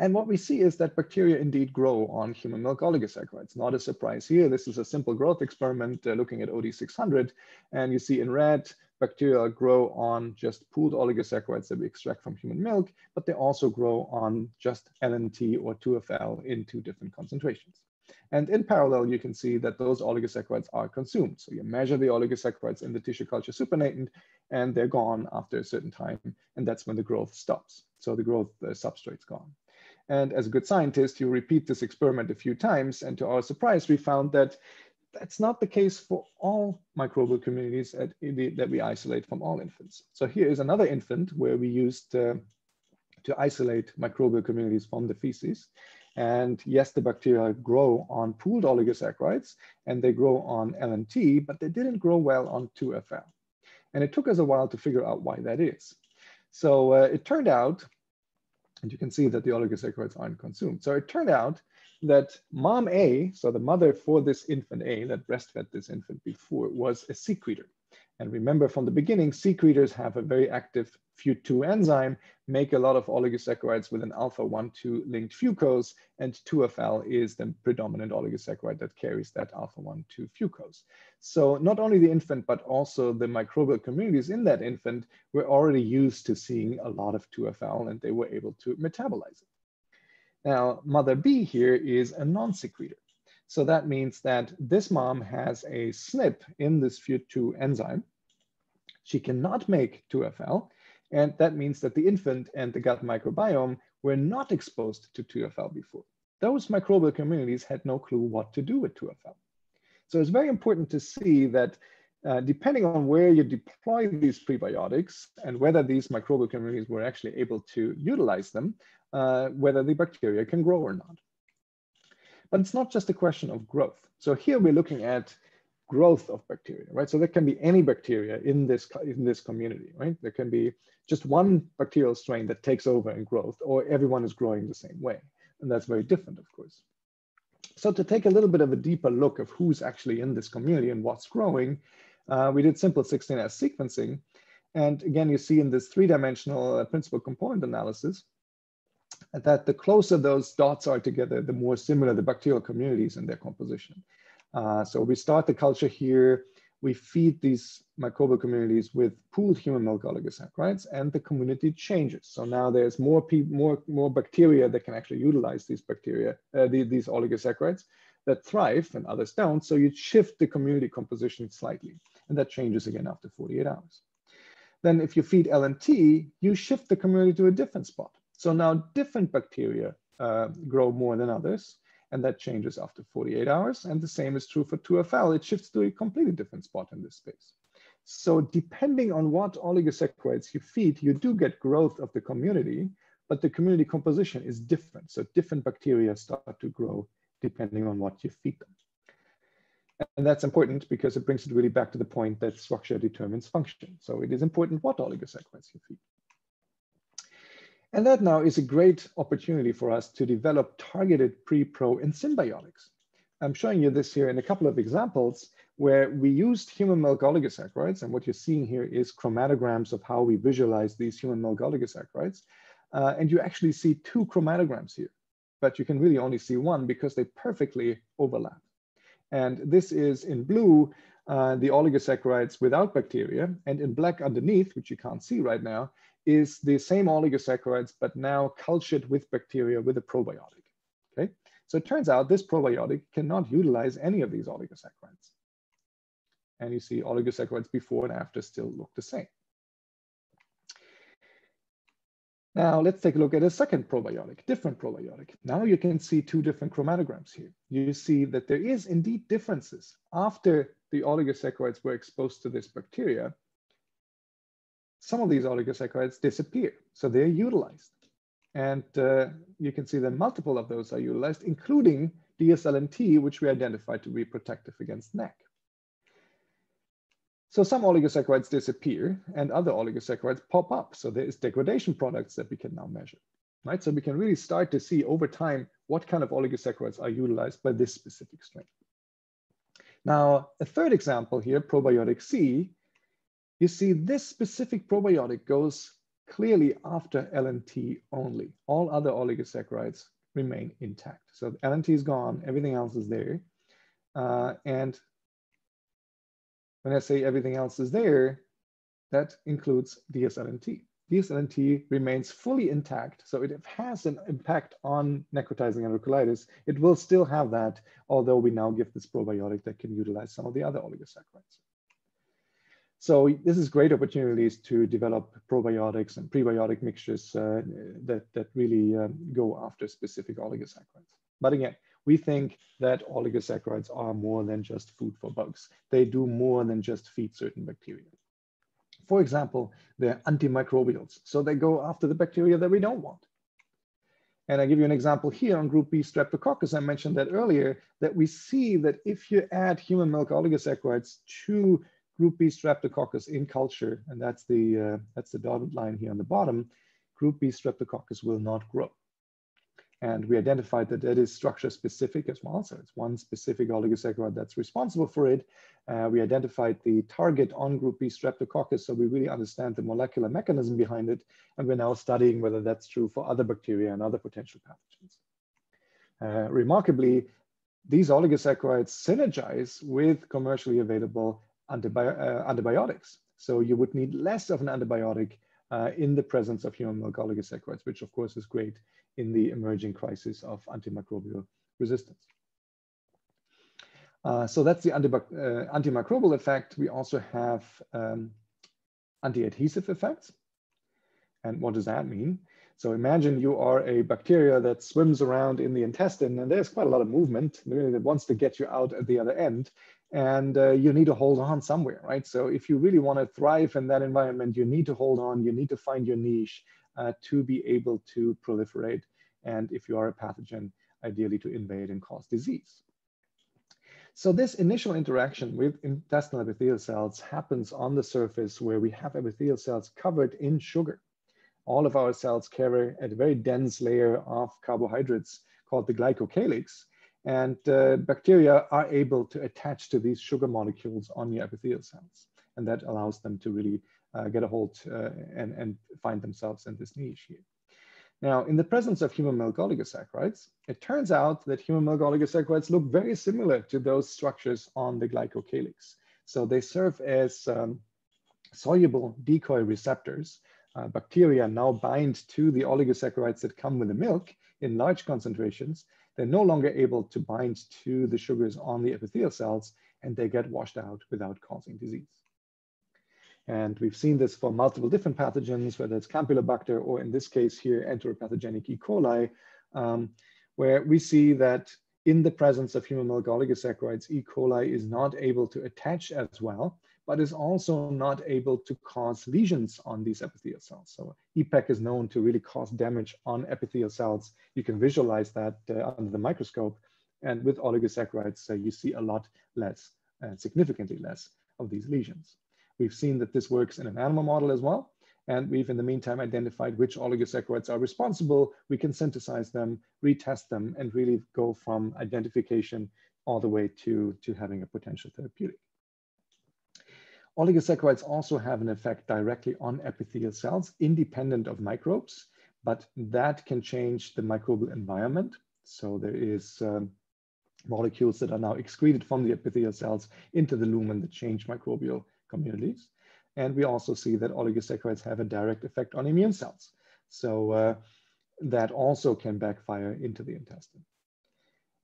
And what we see is that bacteria indeed grow on human milk oligosaccharides. Not a surprise here. This is a simple growth experiment looking at OD600. And you see in red, bacteria grow on just pooled oligosaccharides that we extract from human milk, but they also grow on just LNT or 2FL in 2 different concentrations. And in parallel, you can see that those oligosaccharides are consumed. So you measure the oligosaccharides in the tissue culture supernatant, and they're gone after a certain time. And that's when the growth stops. So the growth substrate's gone. And as a good scientist, you repeat this experiment a few times. And to our surprise, we found that that's not the case for all microbial communities that we isolate from all infants. So here is another infant where we used to isolate microbial communities from the feces. And yes, the bacteria grow on pooled oligosaccharides and they grow on LNT, but they didn't grow well on 2FL. And it took us a while to figure out why that is. So it turned out, and you can see that the oligosaccharides aren't consumed. So it turned out that mom A, so the mother for this infant A that breastfed this infant before, was a secretor. And remember from the beginning, secretors have a very active FU2 enzyme, make a lot of oligosaccharides with an alpha-1,2 linked fucose, and 2FL is the predominant oligosaccharide that carries that alpha-1,2 fucose. So not only the infant, but also the microbial communities in that infant were already used to seeing a lot of 2FL, and they were able to metabolize it. Now, mother B here is a non-secretor. So that means that this mom has a SNP in this FU2 enzyme. She cannot make 2FL, and that means that the infant and the gut microbiome were not exposed to 2FL before. Those microbial communities had no clue what to do with 2FL. So it's very important to see that depending on where you deploy these prebiotics and whether these microbial communities were actually able to utilize them, whether the bacteria can grow or not. But it's not just a question of growth. So here we're looking at growth of bacteria, right? So there can be any bacteria in this community, right? There can be just one bacterial strain that takes over in growth, or everyone is growing the same way. And that's very different, of course. So to take a little bit of a deeper look of who's actually in this community and what's growing, we did simple 16S sequencing. And again, you see in this 3-dimensional principal component analysis, that the closer those dots are together, the more similar the bacterial communities and their composition. So we start the culture here, we feed these microbial communities with pooled human milk oligosaccharides, and the community changes. So now there's more bacteria that can actually utilize these bacteria, these oligosaccharides that thrive and others don't. So you shift the community composition slightly, and that changes again after 48 hours. Then if you feed LNT, you shift the community to a different spot. So now different bacteria grow more than others, and that changes after 48 hours. And the same is true for 2FL. It shifts to a completely different spot in this space. So depending on what oligosaccharides you feed, you do get growth of the community, but the community composition is different. So different bacteria start to grow depending on what you feed them. And that's important because it brings it really back to the point that structure determines function. So it is important what oligosaccharides you feed. And that now is a great opportunity for us to develop targeted pre, pro, and symbiotics. I'm showing you this here in a couple of examples where we used human milk oligosaccharides. And what you're seeing here is chromatograms of how we visualize these human milk oligosaccharides. And you actually see 2 chromatograms here, but you can really only see one because they perfectly overlap. And this is in blue, the oligosaccharides without bacteria, and in black underneath, which you can't see right now, is the same oligosaccharides, but now cultured with bacteria with a probiotic. okay? So it turns out this probiotic cannot utilize any of these oligosaccharides. And you see oligosaccharides before and after still look the same. Now let's take a look at a second probiotic, different probiotic. Now you can see two different chromatograms here. You see that there is indeed differences. After the oligosaccharides were exposed to this bacteria, some of these oligosaccharides disappear, so they're utilized. And you can see that multiple of those are utilized, including DSLNT, which we identified to be protective against NAC. So some oligosaccharides disappear and other oligosaccharides pop up. So there is degradation products that we can now measure, right? So we can really start to see over time what kind of oligosaccharides are utilized by this specific strain. Now, a third example here, probiotic C, you see this specific probiotic goes clearly after LNT only. All other oligosaccharides remain intact. So LNT is gone, everything else is there. And when I say everything else is there, that includes DSLNT. DSLNT remains fully intact, so it has an impact on necrotizing enterocolitis. It will still have that, although we now give this probiotic that can utilize some of the other oligosaccharides. So this is great opportunities to develop probiotics and prebiotic mixtures that really go after specific oligosaccharides. But again, we think that oligosaccharides are more than just food for bugs. They do more than just feed certain bacteria. For example, they're antimicrobials. So they go after the bacteria that we don't want. And I give you an example here on group B streptococcus. I mentioned that earlier, that we see that if you add human milk oligosaccharides to group B streptococcus in culture, and that's the dotted line here on the bottom, group B streptococcus will not grow. And we identified that that is structure specific as well. So it's one specific oligosaccharide that's responsible for it. We identified the target on group B streptococcus, so we really understand the molecular mechanism behind it. And we're now studying whether that's true for other bacteria and other potential pathogens. Remarkably, these oligosaccharides synergize with commercially available antibiotics. So you would need less of an antibiotic in the presence of human milk oligosaccharides, which of course is great in the emerging crisis of antimicrobial resistance. So that's the antimicrobial effect. We also have antiadhesive effects. And what does that mean? So imagine you are a bacteria that swims around in the intestine, and there's quite a lot of movement really that wants to get you out at the other end. And you need to hold on somewhere, right? So if you really want to thrive in that environment, you need to hold on, you need to find your niche to be able to proliferate. And if you are a pathogen, ideally to invade and cause disease. So this initial interaction with intestinal epithelial cells happens on the surface where we have epithelial cells covered in sugar. All of our cells carry a very dense layer of carbohydrates called the glycocalyx. And bacteria are able to attach to these sugar molecules on your epithelial cells. And that allows them to really get a hold and find themselves in this niche here. Now, in the presence of human milk oligosaccharides, it turns out that human milk oligosaccharides look very similar to those structures on the glycocalyx. So they serve as soluble decoy receptors. Bacteria now bind to the oligosaccharides that come with the milk in large concentrations. They're no longer able to bind to the sugars on the epithelial cells, and they get washed out without causing disease. And we've seen this for multiple different pathogens, whether it's Campylobacter or in this case here, enteropathogenic E. coli, where we see that in the presence of human milk oligosaccharides, E. coli is not able to attach as well, but is also not able to cause lesions on these epithelial cells. So EPEC is known to really cause damage on epithelial cells. You can visualize that under the microscope. And with oligosaccharides, you see a lot less, significantly less of these lesions. We've seen that this works in an animal model as well. And we've in the meantime identified which oligosaccharides are responsible. We can synthesize them, retest them, and really go from identification all the way to having a potential therapeutic. Oligosaccharides also have an effect directly on epithelial cells, independent of microbes, but that can change the microbial environment. So there is molecules that are now excreted from the epithelial cells into the lumen that change microbial communities. And we also see that oligosaccharides have a direct effect on immune cells. So that also can backfire into the intestine.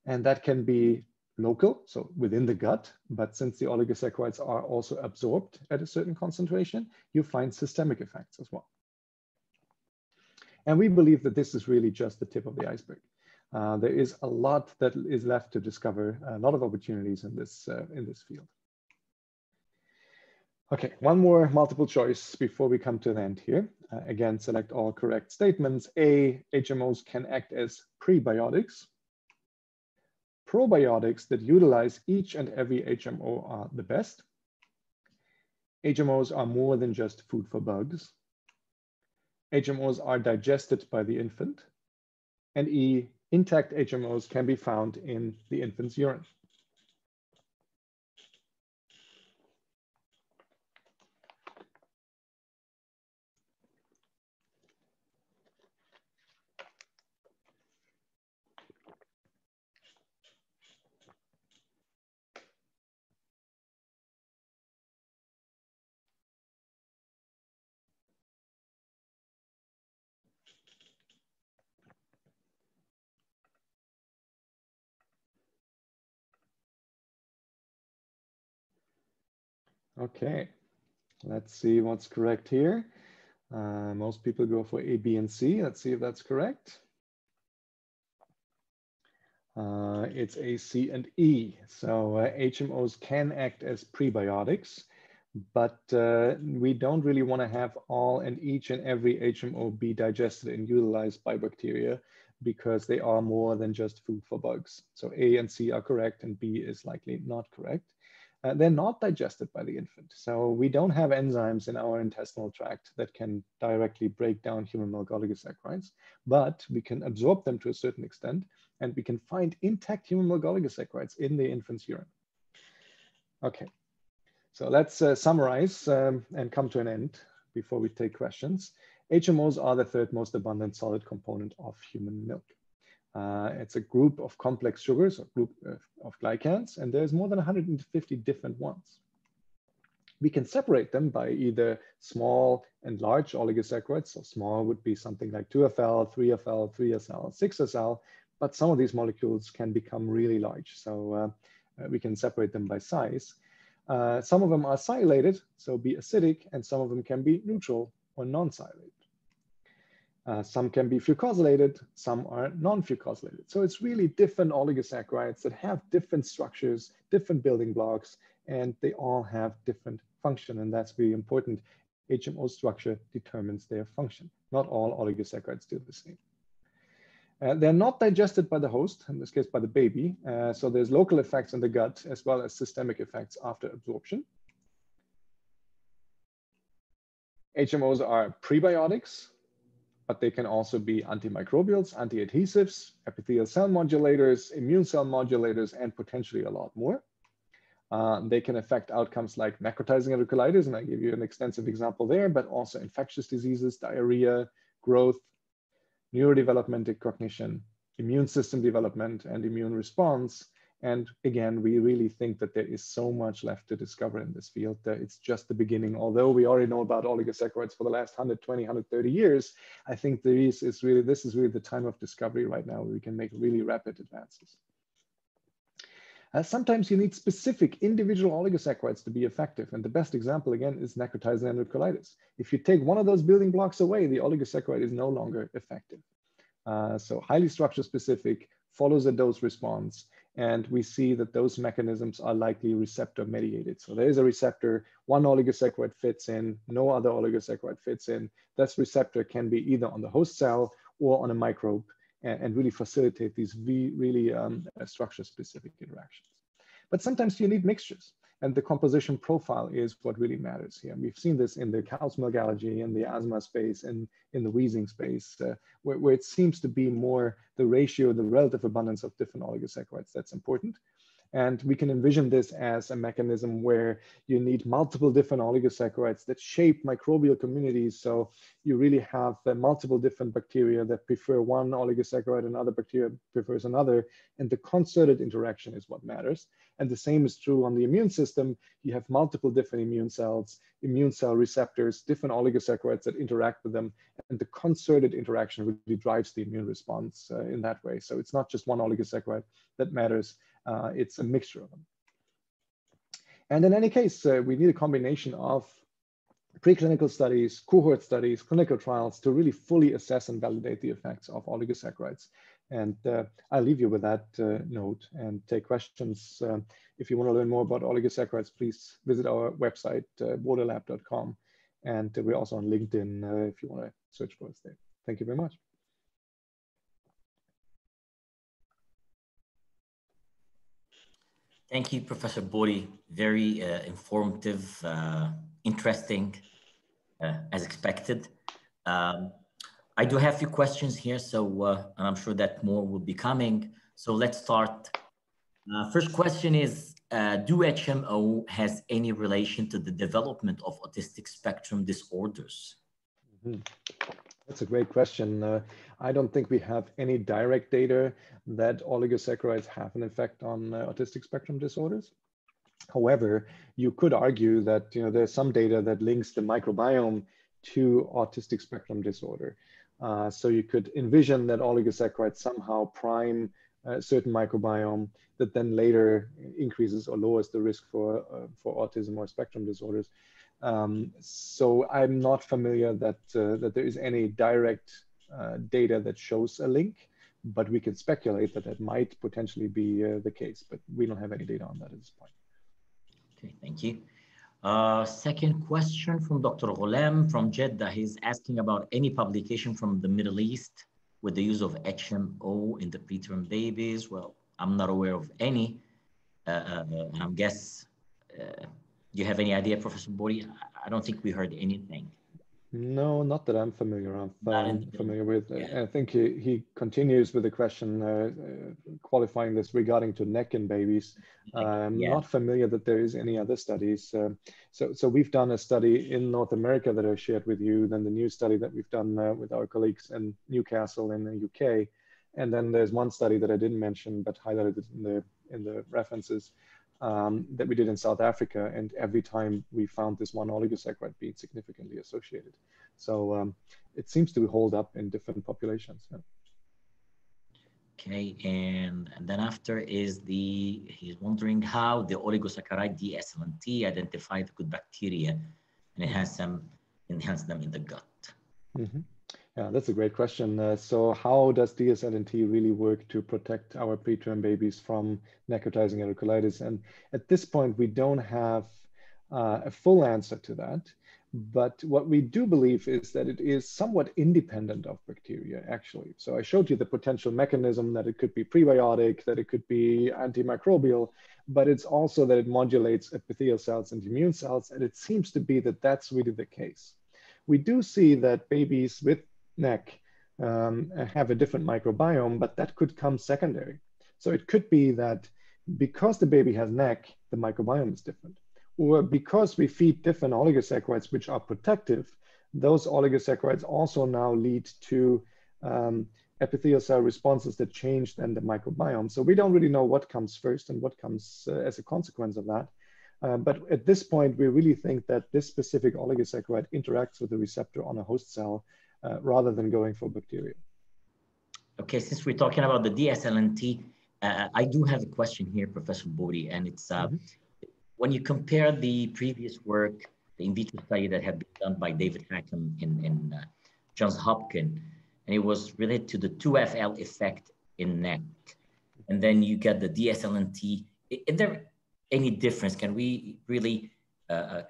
And that can be local, so within the gut, but since the oligosaccharides are also absorbed at a certain concentration, you find systemic effects as well. And we believe that this is really just the tip of the iceberg. There is a lot that is left to discover, a lot of opportunities in this field. Okay, one more multiple choice before we come to the end here. Again, select all correct statements. A, HMOs can act as prebiotics. Probiotics that utilize each and every HMO are the best. HMOs are more than just food for bugs. HMOs are digested by the infant. And E, intact HMOs can be found in the infant's urine. Okay, let's see what's correct here. Most people go for A, B, and C. Let's see if that's correct. It's A, C, and E. So HMOs can act as prebiotics, but we don't really want to have all and each and every HMO be digested and utilized by bacteria because they are more than just food for bugs. So A and C are correct and B is likely not correct. They're not digested by the infant. So we don't have enzymes in our intestinal tract that can directly break down human milk oligosaccharides, but we can absorb them to a certain extent, and we can find intact human milk oligosaccharides in the infant's urine. Okay, so let's summarize and come to an end before we take questions. HMOs are the third most abundant solid component of human milk. It's a group of complex sugars, a group of glycans, and there's more than 150 different ones. We can separate them by either small and large oligosaccharides. So small would be something like 2FL, 3FL, 3SL, 6SL, but some of these molecules can become really large. So we can separate them by size. Some of them are sialated, so be acidic, and some of them can be neutral or non-sialated. Some can be fucosylated, some are non-fucosylated. So it's really different oligosaccharides that have different structures, different building blocks, and they all have different function. And that's really important. HMO structure determines their function. Not all oligosaccharides do the same. They're not digested by the host, in this case by the baby. So there's local effects in the gut as well as systemic effects after absorption. HMOs are prebiotics, but they can also be antimicrobials, antiadhesives, epithelial cell modulators, immune cell modulators, and potentially a lot more. They can affect outcomes like necrotizing enterocolitis, and I give you an extensive example there, but also infectious diseases, diarrhea, growth, neurodevelopment and cognition, immune system development, and immune response. And again, we really think that there is so much left to discover in this field. It's just the beginning. Although we already know about oligosaccharides for the last 120, 130 years, I think this is really the time of discovery right now where we can make really rapid advances. Sometimes you need specific individual oligosaccharides to be effective. And the best example, again, is necrotizing enterocolitis. If you take one of those building blocks away, the oligosaccharide is no longer effective. So highly structure specific, follows a dose response, and we see that those mechanisms are likely receptor mediated. So there is a receptor, one oligosaccharide fits in, no other oligosaccharide fits in. That receptor can be either on the host cell or on a microbe, and really facilitate these really structure specific interactions. But sometimes you need mixtures, and the composition profile is what really matters here. We've seen this in the cow's milk allergy, in the asthma space, and in the wheezing space, where it seems to be more the ratio, the relative abundance of different oligosaccharides that's important. And we can envision this as a mechanism where you need multiple different oligosaccharides that shape microbial communities. So you really have multiple different bacteria that prefer one oligosaccharide, another bacteria prefers another, and the concerted interaction is what matters. And the same is true on the immune system. You have multiple different immune cells, immune cell receptors, different oligosaccharides that interact with them, and the concerted interaction really drives the immune response in that way. So it's not just one oligosaccharide that matters, it's a mixture of them. And in any case, we need a combination of preclinical studies, cohort studies, clinical trials to really fully assess and validate the effects of oligosaccharides. And I'll leave you with that note and take questions. If you want to learn more about oligosaccharides, please visit our website, bodelab.com. And we're also on LinkedIn if you want to search for us there. Thank you very much. Thank you, Professor Bode. Very informative, interesting, as expected. I do have a few questions here, so and I'm sure that more will be coming. So let's start. First question is, do HMO has any relation to the development of autistic spectrum disorders? Mm-hmm. That's a great question. I don't think we have any direct data that oligosaccharides have an effect on autistic spectrum disorders. However, you could argue that there's some data that links the microbiome to autistic spectrum disorder. So you could envision that oligosaccharides somehow prime a certain microbiome that then later increases or lowers the risk for autism or spectrum disorders. So I'm not familiar that there is any direct data that shows a link, but we can speculate that that might potentially be the case, but we don't have any data on that at this point. Okay, thank you. Second question from Dr. Ghulam from Jeddah. He's asking about any publication from the Middle East with the use of HMO in the preterm babies. Well, I'm not aware of any. I guess, do you have any idea, Professor Bode? I don't think we heard anything. No, not that I'm familiar with. Yeah. I think he continues with the question, qualifying this regarding to neck in babies. I'm not familiar that there is any other studies. So we've done a study in North America that I shared with you, then the new study that we've done with our colleagues in Newcastle in the UK. And then there's one study that I didn't mention, but highlighted in the references. That we did in South Africa, and every time we found this one oligosaccharide being significantly associated. So it seems to hold up in different populations. Yeah. Okay, and then after is he's wondering how the oligosaccharide DSLNT identified good bacteria and enhance them in the gut. Mm-hmm. Yeah, that's a great question. So how does DSLNT really work to protect our preterm babies from necrotizing enterocolitis? And at this point, we don't have a full answer to that. But what we do believe is that it is somewhat independent of bacteria, actually. So I showed you the potential mechanism that it could be prebiotic, that it could be antimicrobial, but it's also that it modulates epithelial cells and immune cells. And it seems to be that that's really the case. We do see that babies with neck have a different microbiome, but that could come secondary. So it could be that because the baby has neck, the microbiome is different. Or because we feed different oligosaccharides, which are protective, those oligosaccharides also now lead to epithelial cell responses that change then the microbiome. So we don't really know what comes first and what comes as a consequence of that. But at this point, we really think that this specific oligosaccharide interacts with the receptor on a host cell rather than going for bacteria. Okay, since we're talking about the DSLNT, I do have a question here, Professor Bode, and it's when you compare the previous work, the in vitro study that had been done by David Hackham in Johns Hopkins, and it was related to the 2FL effect in neck, and then you get the DSLNT. Is there any difference? Can we really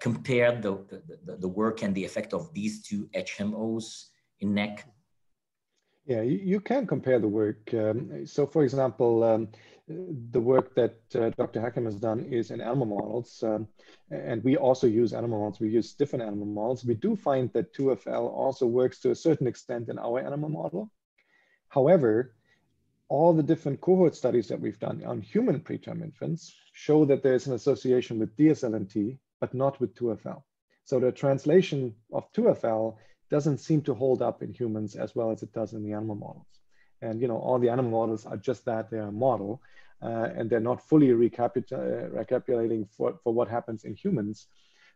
compare the work and the effect of these two HMOs in neck? Yeah, you can compare the work. So for example, the work that Dr. Hackham has done is in animal models, and we also use animal models. We use different animal models. We do find that 2FL also works to a certain extent in our animal model. However, all the different cohort studies that we've done on human preterm infants show that there's an association with DSLNT, but not with 2FL. So the translation of 2FL doesn't seem to hold up in humans as well as it does in the animal models. And all the animal models are just that, they're a model, and they're not fully recapitulating for what happens in humans.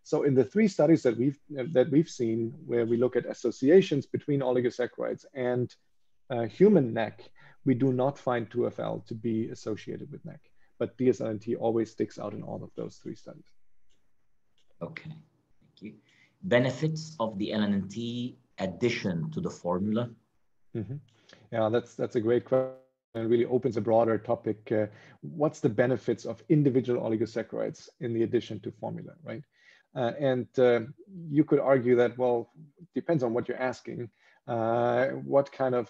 So in the 3 studies that we've seen, where we look at associations between oligosaccharides and human NEC, we do not find 2FL to be associated with NEC, but DSLNT always sticks out in all of those 3 studies. Okay, thank you. Benefits of the LNT addition to the formula? Mm-hmm. Yeah, that's a great question, and really opens a broader topic. What's the benefits of individual oligosaccharides in the addition to formula, right? And you could argue that, well, depends on what you're asking. What kind of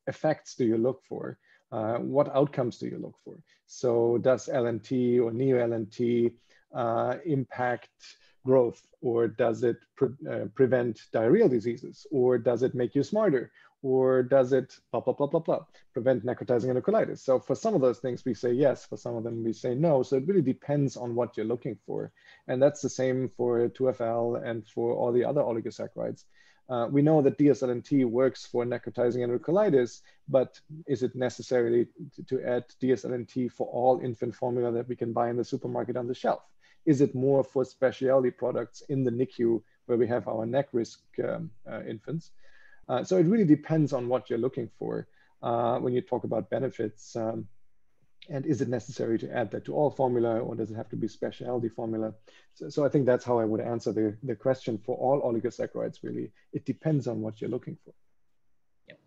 effects do you look for? What outcomes do you look for? So does LNT or neo-LNT impact growth, or does it prevent diarrheal diseases, or does it make you smarter, or does it blah, blah, blah, blah, blah, prevent necrotizing enterocolitis? So for some of those things, we say yes. For some of them, we say no. So it really depends on what you're looking for. And that's the same for 2FL and for all the other oligosaccharides. We know that DSLNT works for necrotizing enterocolitis, but is it necessary to add DSLNT for all infant formula that we can buy in the supermarket on the shelf? Is it more for specialty products in the NICU where we have our NEC risk infants? So it really depends on what you're looking for when you talk about benefits. And is it necessary to add that to all formula, or does it have to be specialty formula? So I think that's how I would answer the question for all oligosaccharides, really. It depends on what you're looking for. Yep.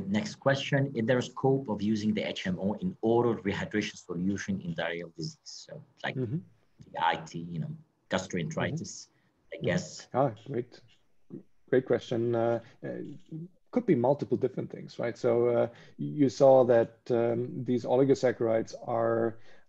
Next question, is there a scope of using the HMO in oral rehydration solution in diarrheal disease? So like the IT, gastroenteritis, I guess. Ah, great question. Could be multiple different things, right? So you saw that these oligosaccharides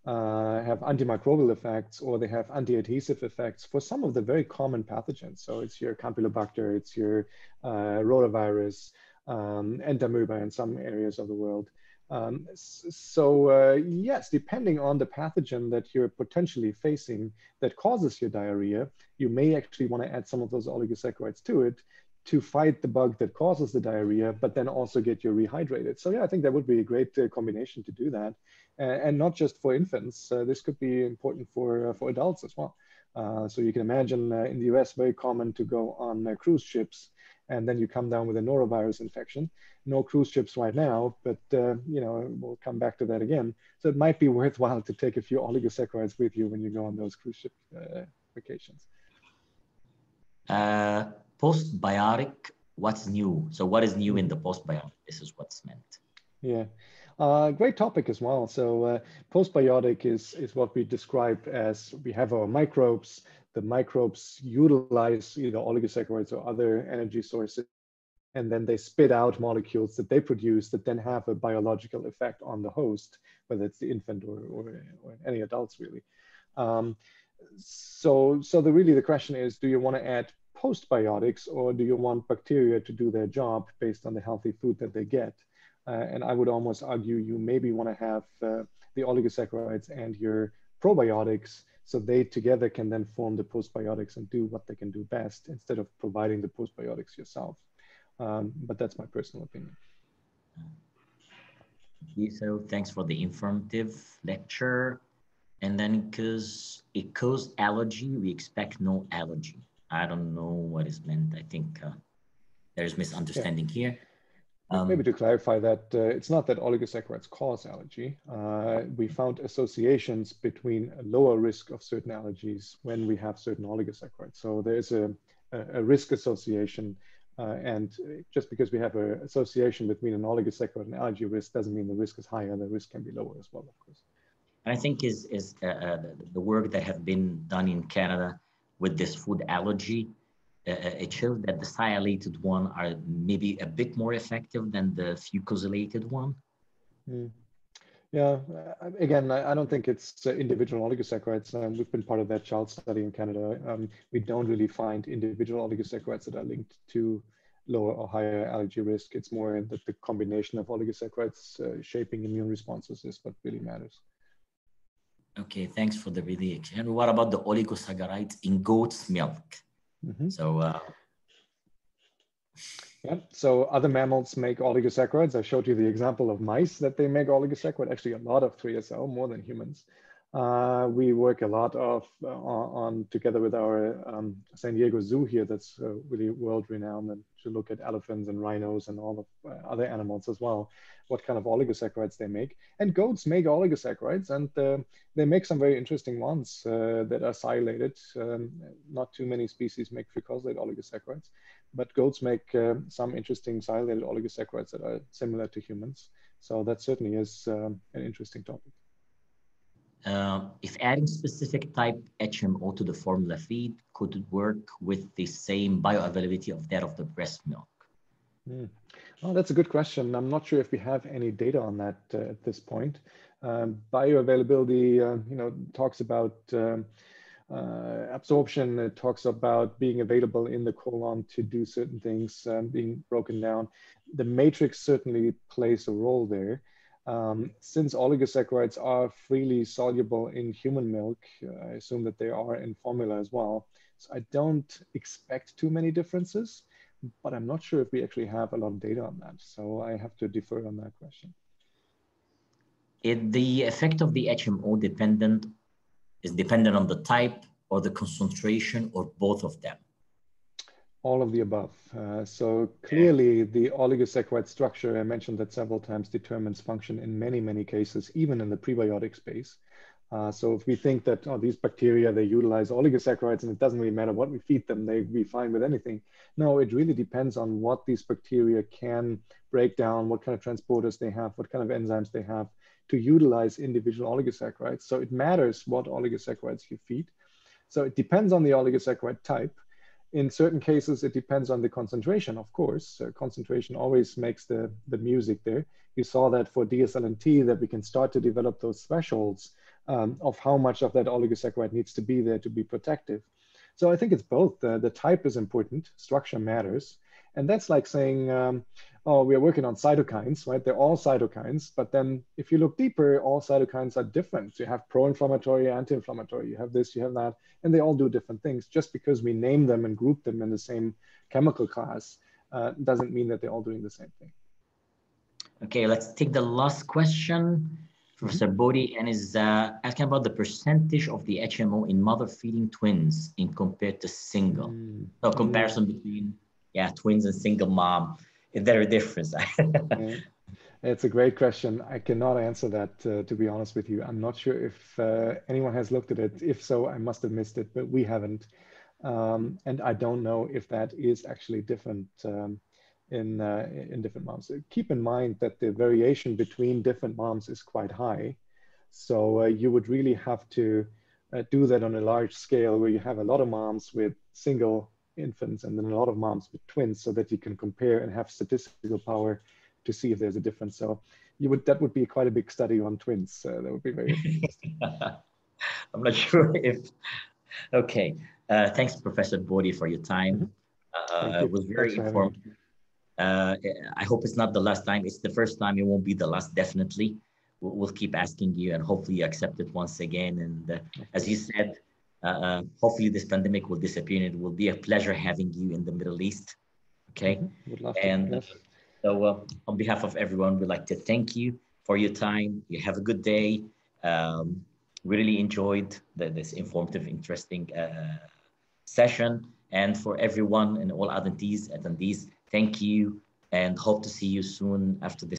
have antimicrobial effects, or they have antiadhesive effects for some of the very common pathogens. So it's your Campylobacter, it's your rotavirus, entamoeba in some areas of the world. Yes, depending on the pathogen that you're potentially facing that causes your diarrhea, you may actually want to add some of those oligosaccharides to it to fight the bug that causes the diarrhea, but then also get you rehydrated. So yeah, I think that would be a great combination to do that. And not just for infants, this could be important for adults as well. So you can imagine in the US, very common to go on cruise ships, and then you come down with a norovirus infection. No cruise ships right now, but we'll come back to that again. So it might be worthwhile to take a few oligosaccharides with you when you go on those cruise ship vacations. Postbiotic, what's new? So what is new in the postbiotic? This is what's meant. Yeah, great topic as well. So postbiotic is what we describe as we have our microbes. The microbes utilize either oligosaccharides or other energy sources, and then they spit out molecules that they produce that then have a biological effect on the host, whether it's the infant or any adults really. So the question is, do you want to add postbiotics, or do you want bacteria to do their job based on the healthy food that they get? And I would almost argue you maybe want to have the oligosaccharides and your probiotics, so they together can then form the postbiotics and do what they can do best, instead of providing the postbiotics yourself. But that's my personal opinion. So thanks for the informative lecture. And then because it caused allergy, we expect no allergy. I don't know what is meant. I think there's misunderstanding here. Maybe to clarify that, it's not that oligosaccharides cause allergy. We found associations between a lower risk of certain allergies when we have certain oligosaccharides. So there's a risk association, and just because we have an association between an oligosaccharide and allergy risk doesn't mean the risk is higher. The risk can be lower as well, of course. I think the work that have been done in Canada with this food allergy, it shows that the sialylated one are maybe a bit more effective than the fucosylated one. Yeah, again, I don't think it's individual oligosaccharides. We've been part of that child study in Canada. We don't really find individual oligosaccharides that are linked to lower or higher allergy risk. It's more that the combination of oligosaccharides shaping immune responses is what really matters. Okay, thanks for the really. And what about the oligosaccharides in goat's milk? So, yeah, so other mammals make oligosaccharides. I showed you the example of mice that they make oligosaccharide, actually a lot of 3SL, more than humans. We work a lot on together with our San Diego Zoo here, that's really world renowned, and to look at elephants and rhinos and all of other animals as well, what kind of oligosaccharides they make. And goats make oligosaccharides, and they make some very interesting ones that are silated. Not too many species make fucosylated oligosaccharides, but goats make some interesting silated oligosaccharides that are similar to humans. So that certainly is an interesting topic. If adding specific type HMO to the formula feed, could it work with the same bioavailability of that of the breast milk? Oh, that's a good question. I'm not sure if we have any data on that at this point. Bioavailability, talks about absorption. It talks about being available in the colon to do certain things, being broken down. The matrix certainly plays a role there. Since oligosaccharides are freely soluble in human milk, I assume that they are in formula as well. So I don't expect too many differences, but I'm not sure if we actually have a lot of data on that. So I have to defer on that question. The effect of the HMO is dependent on the type or the concentration or both of them? All of the above. So clearly the oligosaccharide structure, I mentioned that several times, determines function in many, many cases, even in the prebiotic space. So if we think that these bacteria, they utilize oligosaccharides and it doesn't really matter what we feed them, they'd be fine with anything. No, it really depends on what these bacteria can break down, what kind of transporters they have, what kind of enzymes they have to utilize individual oligosaccharides. So it matters what oligosaccharides you feed. So it depends on the oligosaccharide type. In certain cases, it depends on the concentration, of course. Concentration always makes the music there. You saw that for DSLNT, that we can start to develop those thresholds of how much of that oligosaccharide needs to be there to be protective. So I think it's both. The type is important, structure matters. And that's like saying, oh, we are working on cytokines, right? They're all cytokines, but then if you look deeper, all cytokines are different. You have pro-inflammatory, anti-inflammatory, you have this, you have that, and they all do different things. Just because we name them and group them in the same chemical class doesn't mean that they're all doing the same thing. Okay, let's take the last question. Professor Bode, and is asking about the percentage of the HMO in mother feeding twins in compared to single. So comparison between twins and single mom. Is there a difference? It's a great question. I cannot answer that, to be honest with you. I'm not sure if anyone has looked at it. If so, I must have missed it, but we haven't. And I don't know if that is actually different in different moms. Keep in mind that the variation between different moms is quite high. So you would really have to do that on a large scale where you have a lot of moms with single infants and then a lot of moms with twins, so that you can compare and have statistical power to see if there's a difference. So that would be quite a big study on twins. That would be very interesting. I'm not sure if, okay. Thanks, Professor Bode, for your time. It was very informative. I hope it's not the last time. It's the first time. It won't be the last, definitely. We'll keep asking you, and hopefully you accept it once again. And as you said, hopefully this pandemic will disappear, and it will be a pleasure having you in the Middle East. Okay. Would love to, and yes. So on behalf of everyone, we'd like to thank you for your time. You have a good day. We really enjoyed this informative, interesting session. And for everyone and all attendees, thank you, and hope to see you soon after this